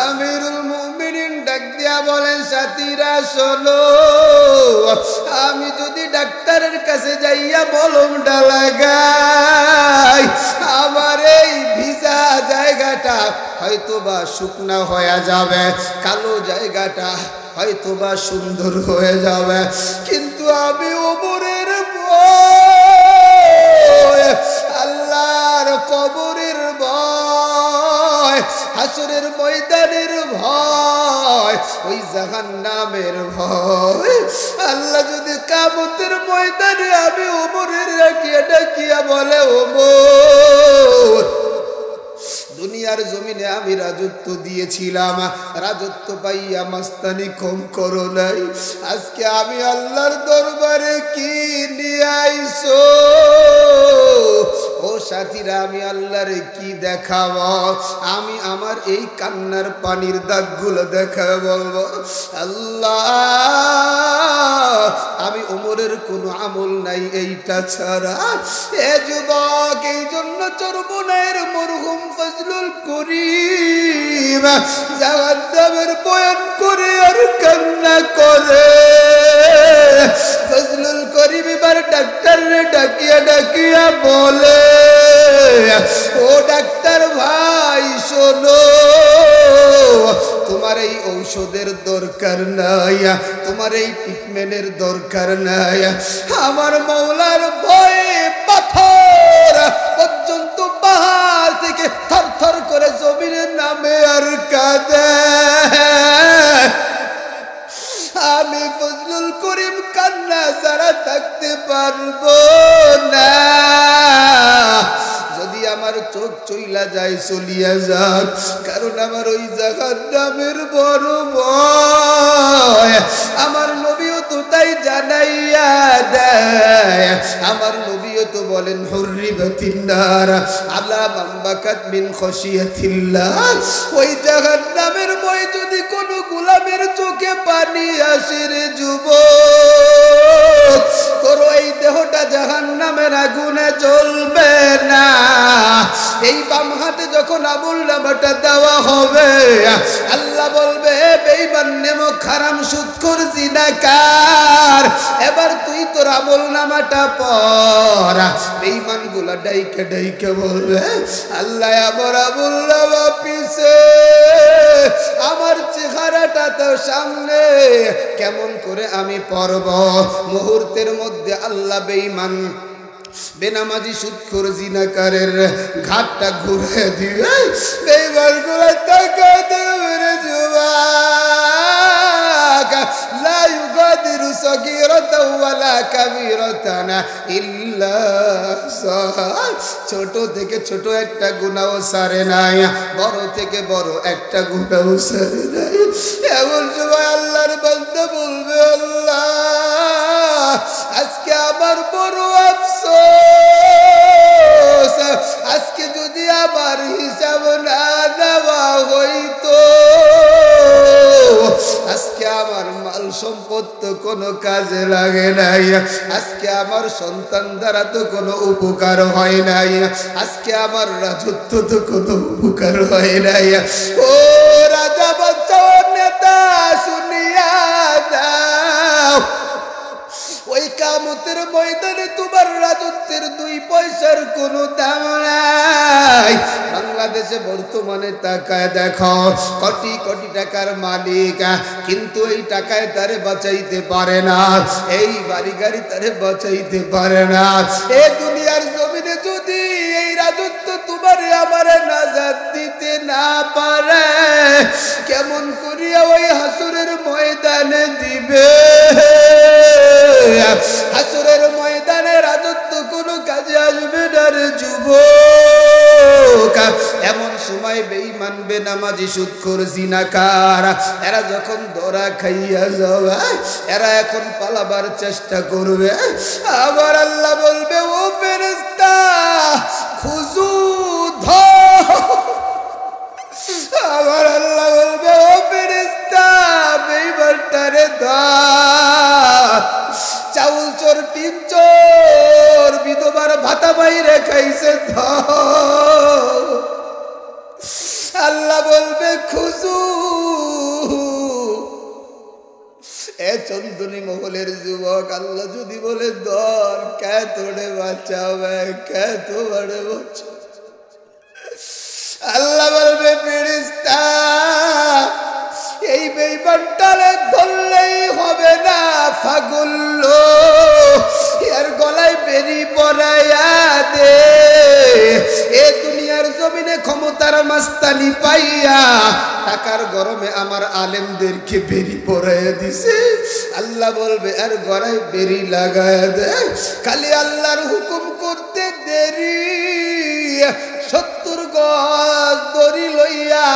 আমিরুল মুমিনিন ডাক দিয়া বলেন, সাথীরা শোনো, আমি যদি ডাক্তারের কাছে যাইয়া মলমটা লাগাই, আমার এই ভিজা জায়গাটা হয়তোবা শুকনা হয়ে যাবে, কালো জায়গাটা হয়তোবা সুন্দর হয়ে যাবে, কিন্তু আমি ওমরের ভয়, আল্লাহর কবরের ভয়, হাসরের ময়দানের ভয়, ওই জাহান্নামের ভয়, আল্লাহ যদি কিয়ামতের ময়দানে আমি ওমরের ডাকিয়া ডাকিয়া বলে, ওমর দুনিয়ার জমিনে আমি রাজত্ব দিয়েছিলাম, রাজত্ব পাইয়া মাস্তানি কম করো নাই, আজকে আমি আল্লাহর দরবারে কি নিয়ে আইছো? ও সাথীরা, আমি আল্লাহরে কি দেখাব? আমি আমার এই কান্নার পানির দাগগুলো দেখা বলবো, আল্লাহ আমি ওমরের কোনো আমল নাই এইটা ছাড়া। এ যুবক, এই জন্য চরমনায়ের মরহুম ফজলুল করিম জাহান্নামের বয়ান করে আর কান্না করে। ফজলুল করিম এবার ডাক্তাররে ডাকিয়া ডাকিয়া বলে, ও ডাক্তার ভাই শোনো, তোমার এই ঔষধের দরকার নাই, তোমার এই ট্রিটমেন্টের দরকার নাই। আমার মওলার ভয়ে পাথর পর্যন্ত পাহাড় থেকে থরথর করে জমিনে নামে আর কাঁদে। আমি ফজলুল করিম কান্না ছাড়া থাকতে পারবো না। যদি আমার চোখ চইলা যায় চলিয়া যাক, কারণ আমার ওই জাহান্নামের বড় ভয়। আমার নবীও তো তাই জানাইয়া দেয়। আমার নবীও তো বলেন হুররিবাতিন নার আলা মান বাকাত মিন খশিয়াতিল্লাহ। ওই জাহান্নামের ভয় যদি কোনো গোলামের চোখে পানি আসে রে যুবক, তোর এই দেহটা জাহান্নামের আগুনে জ্বলবে না। এই বাম হাতে যখন আমলনামাটা দেওয়া হবে, আল্লাহ বলবে বেঈমান নেমক হারাম সুদখোর জিনাকার, এবার তুই তোর আমলনামাটা পড়। বেঈমান গুলা ডাইকে ডাইকে বলবে আল্লাহ আমার আমলনামা পিছে, আমার চেহারাটা তো সামনে, কেমন করে আমি পড়ব? মুহূর্তের মধ্যে আল্লাহ বেঈমান বেনামাজি সুদখোর জিনাকারের ঘাটটা ঘুরে দিবে। বেঈমান গুলা তাকাতে মেরে যুবক, লা ইউগাদিরু সগীরাতাও ওয়ালা কাবীরাতান ইল্লা সাহা। ছোট থেকে ছোট একটা গুনাহও সারে নাই, বড় থেকে বড় একটা গুনাহও সারে নাই। এমন সময় আল্লাহর বান্দা বলবে আল্লাহ আজকে আমার বড় আফসোস, আজকে যদি আমার হিসাব না দেওয়া হইতো, আজকে আমার মাল সম্পদ তো কোনো কাজে লাগে নাই, আজকে আমার সন্তান দ্বারা তো কোনো উপকার হয় নাই, আজকে আমার রাজত্ব তো কোনো উপকার হয় নাই। ও রাজা বাচ্চা নেতা শুনিয়া দাও, ওই কিয়ামতের ময়দানে তোমার রাজত্বের 2 পয়সার কোনো দাম নাই। বাংলাদেশে বর্তমানে তাকায় দেখো কোটি কোটি টাকার মালিক, কিন্তু এই টাকায় তারে বাঁচাইতে পারে না, এই বাড়ি গাড়ি তারে বাঁচাইতে পারে না। এই দুনিয়ার জমিনে যদি এই রাজত্ব তোমার আমারে নাজাত দিতে না পারে, কেমন করিয়া ওই হাসরের ময়দানে দিবে? হাসরের ময়দানে রাজত্ব কোনো কাজে আসবে না রে যুবক। এমন সময় বেঈমান বেনামাজি সুদখোর জিনাকার এরা যখন ধরা খাইয়া যাবে, এরা এখন পালাবার চেষ্টা করবে। আবার আল্লাহ বলবে ও ফেরেশতা খুজু ধর। আবার আল্লাহ বলবে ও ফেরেশতা বেঈমানটারে ধর। চাউল চোর, টিন চোর, বিধবার ভাতা বাইরে খাইছে ধর। আল্লাহ বলবে খুজু। এ চন্দনী মহলের যুবক, আল্লাহ যদি বলে ধর, কে তোরে বাঁচাবে? কে তোমারে বাঁচাবে? আল্লাহ বলবে ফেরেশতা এই বেঈমানটারে ধরলেই হবে না, ফাগুল্ল এর গলায় বেরি পরাইয়া দে। এ দুনিয়ার জমিনে ক্ষমতার মাস্তানি পাইয়া টাকার গরমে আমার আলেমদেরকে বেরি পরাইয়া দিছে। আল্লাহ বলবে এর গলায় বেরি লাগায়া দে। খালি আল্লাহর হুকুম করতে দেরি, 70 গজ দড়ি লইয়া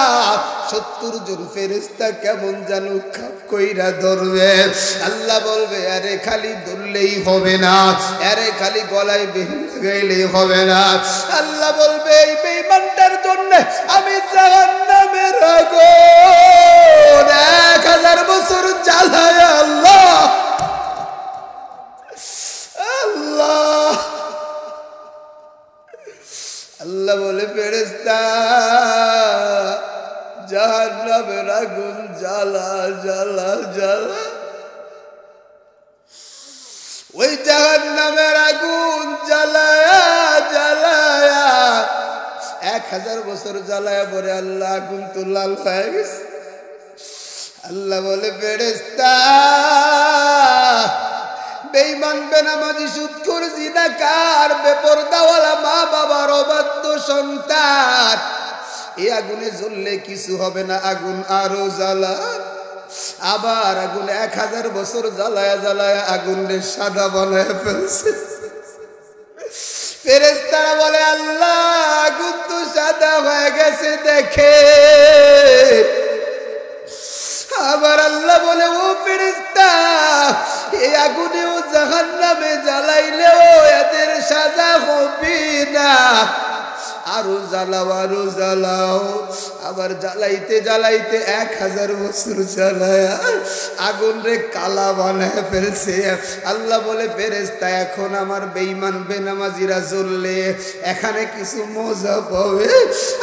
70 জন ফেরেশতা কেমন জানো খাপ কইরা ধরবে। আল্লাহ বলবে আরে খালি ধরলেই হবে না, আরে খালি গলায় বেরি লাগাইলেই হবে না। আল্লাহ বলবে এই বেঈমানটার জন্য আমি জাহান্নামের আগুন 1000 বছর জ্বালায় আল্লাহ আল্লাহ আল্লাহ বলে ফেরেশতা জাহান্নামের আগুন জ্বালা জ্বালা জ্বালা। ওই জাহান্নামের আগুন জ্বালায়া জ্বালায়া 1000 বছর জ্বালায়া পরে আল্লাহ আগুন তো লাল হয়ে গেছে। আল্লাহ বলে ফেরেশতা বেঈমান বেনামাজি সুদখোর জিনাকার বেপরদাওয়ালা মা বাবার অবাধ্য সন্তান এই আগুনে জ্বললে কিছু হবে না, আগুন আরো জ্বালা, আবার আগুন 1000 বছর জ্বালায়া জ্বালায়া আগুনরে সাদা বানায় ফেলছে। ফেরেশতারা বলে আল্লাহ আগুন তো সাদা হয়ে গেছে দেখে। আবার আল্লাহ বলে ও ফেরেশতা এই আগুনেও জাহান্নামে জ্বালাইলেও এদের সাজা হবে না, আরো জ্বালাও আরো জ্বালাও। আবার জ্বালাইতে জ্বালাইতে 1000 বছর জ্বালায়া আগুন রে কালা বানায় ফেলছে। আল্লাহ বলে ফেরেশতা এখন আমার বেঈমান বেনামাজিরা জ্বললে এখানে কিছু মজা পাবে।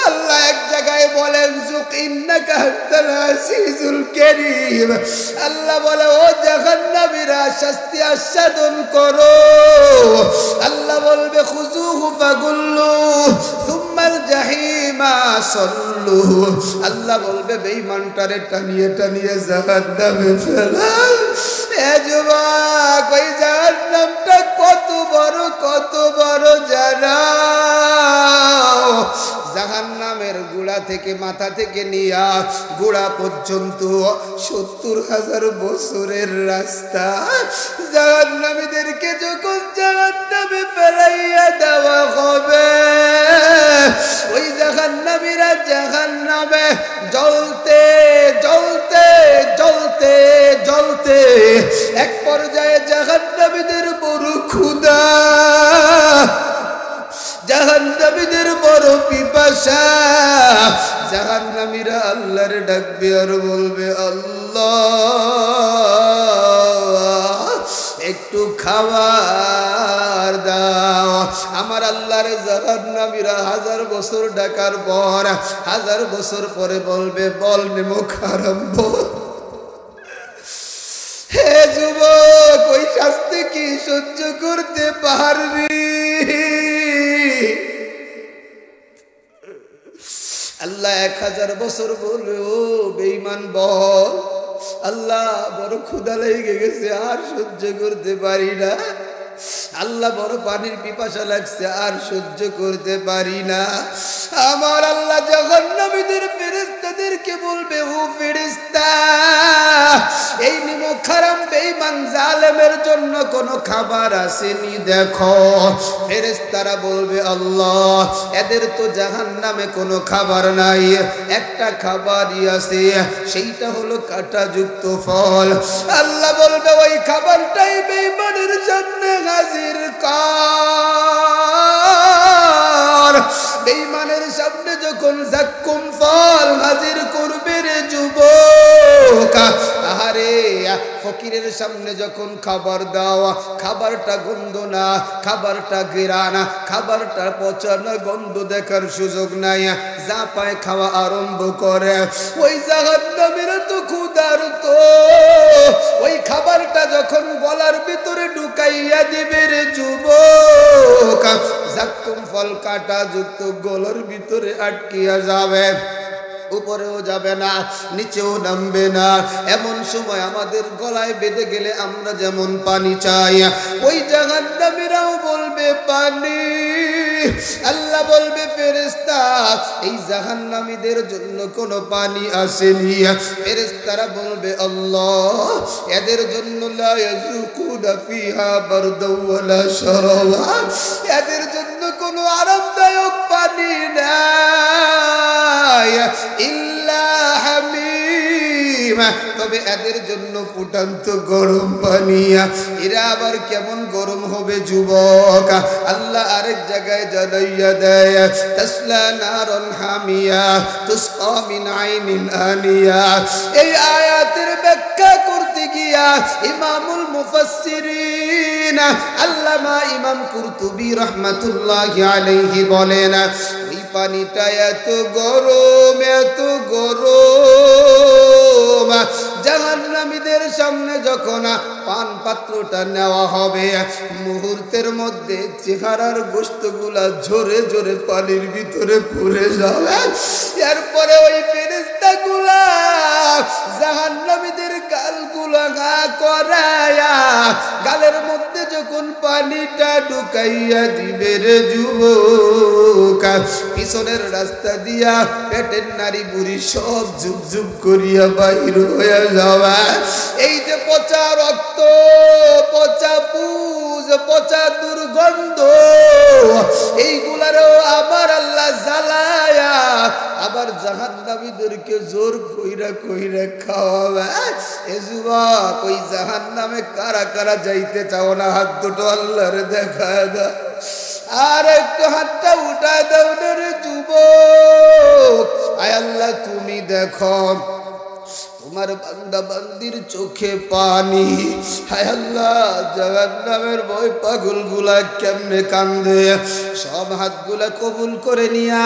আল্লাহ এক জায়গায় বলেন যুক ইন্নাকা আনতাল আজিজুল কারীম। আল্লাহ বলে ও জাহান্নামীরা শাস্তি আস্বাদন করো। আল্লাহ বলবে খুযুহু ফাগুল্লু সুম্মাল জাহিমা সাল্লু। আল্লাহ বলবে বেঈমানটারে টানিয়ে টানিয়ে জাহান্নামে ফেলা। এ যুবক ওই জাহান্নামটা কত বড় জানাও। জাহান্নামের গোড়া থেকে মাথা থেকে নিয়া গোড়া পর্যন্ত 70,000 বছরের রাস্তা। জাহান্নামীদেরকে যখন জাহান্নামে ফেলাইয়া দেওয়া হবে ওই জাহান্নামীরা জাহান্নামে জ্বলতে জ্বলতে জ্বলতে জ্বলতে এক পর্যায়ে জাহান্নামীদের বড় ক্ষুধা, জাহান্নামীদের বড় পিপাসা। জাহান্নামীরা আল্লাহর ডাকবে আর বলবে আল্লাহ একটু খাবার দাও। আমার আল্লাহর জাহান্নামীরা 1000 বছর ডাকার পর 1000 বছর পরে বলবে বল মুখ আরম্ভ। হে যুবক ওই শাস্তি কি সহ্য করতে পারবি? আল্লাহ 1000 বছর বলবে ও বেঈমান বল আল্লাহ বড় ক্ষুধা লেগে গেছে আর সহ্য করতে পারি না। আল্লাহ বড় পানির পিপাসা লাগছে আর সহ্য করতে পারি না। আমার আল্লাহ জাহান্নামীদের ফেরেশতাদেরকে বলবে ও ফেরেশতা এই নিমক হারাম বেঈমান জালেমের জন্য কোনো খাবার আসেনি দেখো। ফেরেশতারা বলবে আল্লাহ এদের তো জাহান্নামে কোনো খাবার নাই, একটা খাবারই আছে সেইটা হলো কাঁটাযুক্ত ফল। আল্লাহ বলবে ওই খাবারটাই বেঈমানের সামনে হাজির কর। বেঈমানের সামনে যখন যাক্কুম ফল হাজির করবে রে যুবক, আহারে ফকিরের সামনে যখন খাবার দাও খাবারটা গন্ধ না, খাবারটা ঘেরান, খাবারটা পচা না, গন্ধ দেখার সুযোগ নাই, যা পায় খাওয়া আরম্ভ করে। ওই জাহান্নামীরা তো ক্ষুধার্ত, ওই খাবারটা যখন গলার ভিতরে ঢুকাইয়া দিবে রে যুবক যাক্কুম ফল কাটা যুক্ত গলার ভিতরে আটকিয়া যাবে, উপরেও যাবে না নিচেও নামবে না। এমন সময় আমাদের গলায় বেঁধে গেলে আমরা যেমন পানি চাই ওই জাহান্নামীরাও বলবে পানি। আল্লাহ বলবে ফেরেশতা এই জাহান্নামীদের জন্য কোনো পানি আসেনি। ফেরেশতারা বলবে আল্লাহ এদের জন্য লা ইয়াযুকুনা ফিহা বারদাও ওয়ালা শারাবা, এদের জন্য কোনো আরামদায়ক পানি নাই ইল্লা হামিম, তবে এদের জন্য ফুটান্ত গরম পানি। এরা আবার কেমন গরম হবে যুবক? আল্লাহ আরেক জায়গায় জানাইয়া দেয় তাসলা নারুন হামিয়া তুসকা মিন আইনিন আনিয়া। এই আয়াতের ব্যাখ্যা করতে গিয়া ইমামুল মুফাসসিরিন আল্লামা ইমাম কুরতুবী রাহমাতুল্লাহি আলাইহি বলেন ওই পানিটা এত গরম এত গরম, জাহান্নামীদের সামনে যখন পান পাত্রটা নেওয়া হবে মুহূর্তের মধ্যে চেহারার গোশতগুলা ঝরে ঝরে পানির ভিতরে পড়ে যাবে। এরপরে ওই ফেরেশতাগুলা জাহান্নামীদের গালগুলো গা করায়া গালের মধ্যে যখন পানিটা ঢুকাইয়া দিবে রে যুবক, পিছনের রাস্তা দিয়া পেটের নারী বুড়ি সব ঝুপ ঝুপ করিয়া বাহির হয়ে যাওয়া। এই যে পচা রক্ত, পচা পুজ, পচা দুর্গন্ধ, এইগুলারও আবার আল্লাহ জ্বালায়া আবার জাহান্নামীদেরকে জোর কইরা কইরা খাওয়াবে। এ যুবক, ওই জাহান্নামে কারা কারা যাইতে চাও না? হাত দুটো আল্লাহর দেখা দাও, আর একটু হাতটা উঠা দাও না রে যুবক। আয় আল্লাহ, তুমি দেখো তোমার বান্দা বান্দির চোখে পানি। হায় আল্লাহ, জাহান্নামের ভয় পাগলগুলা কেমনে কান্দে। সব হাতগুলা কবুল করে নিয়া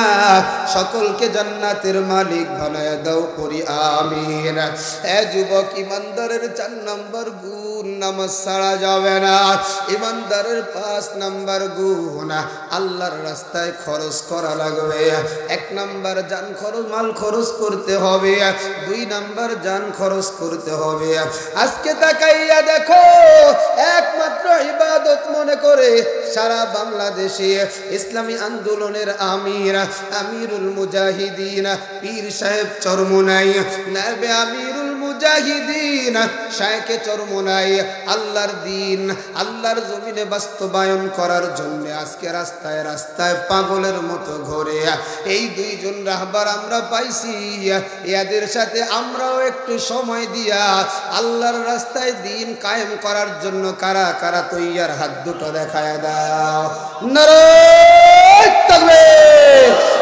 সকলকে জান্নাতের মালিক বানায় দাও, করি আমিন। এ যুবক, ইমানদারের 4 নম্বর গুণ নামাজ ছাড়া যাবে না। ইমানদারের 5 নম্বর গুণ আল্লাহর রাস্তায় খরচ করা লাগবে। 1 নম্বর জান খরচ, মাল খরচ করতে হবে। 2 নম্বর জান খরচ করতে হবে। আজকে তাকাইয়া দেখো, একমাত্র ইবাদত মনে করে সারা বাংলাদেশে ইসলামী আন্দোলনের আমিরুল মুজাহিদিন পীর সাহেব চরমোনাই, নায়েবে আমিরুল মুজাহিদিন শায়েখে চরমোনাই আল্লাহর দিন আল্লাহর জমিনে বাস্তবায়ন করার জন্য আজকে রাস্তায় রাস্তায় পাগলের মতো ঘোরে। এই 2 জন রাহবার আমরা পাইছি, এদের সাথে আমরাও একটু সময় দিয়া আল্লাহর রাস্তায় দিন কায়েম করার জন্য কারা কারা তৈয়ার? হাত দুটো দেখায় দাও। নারে তাকবীর।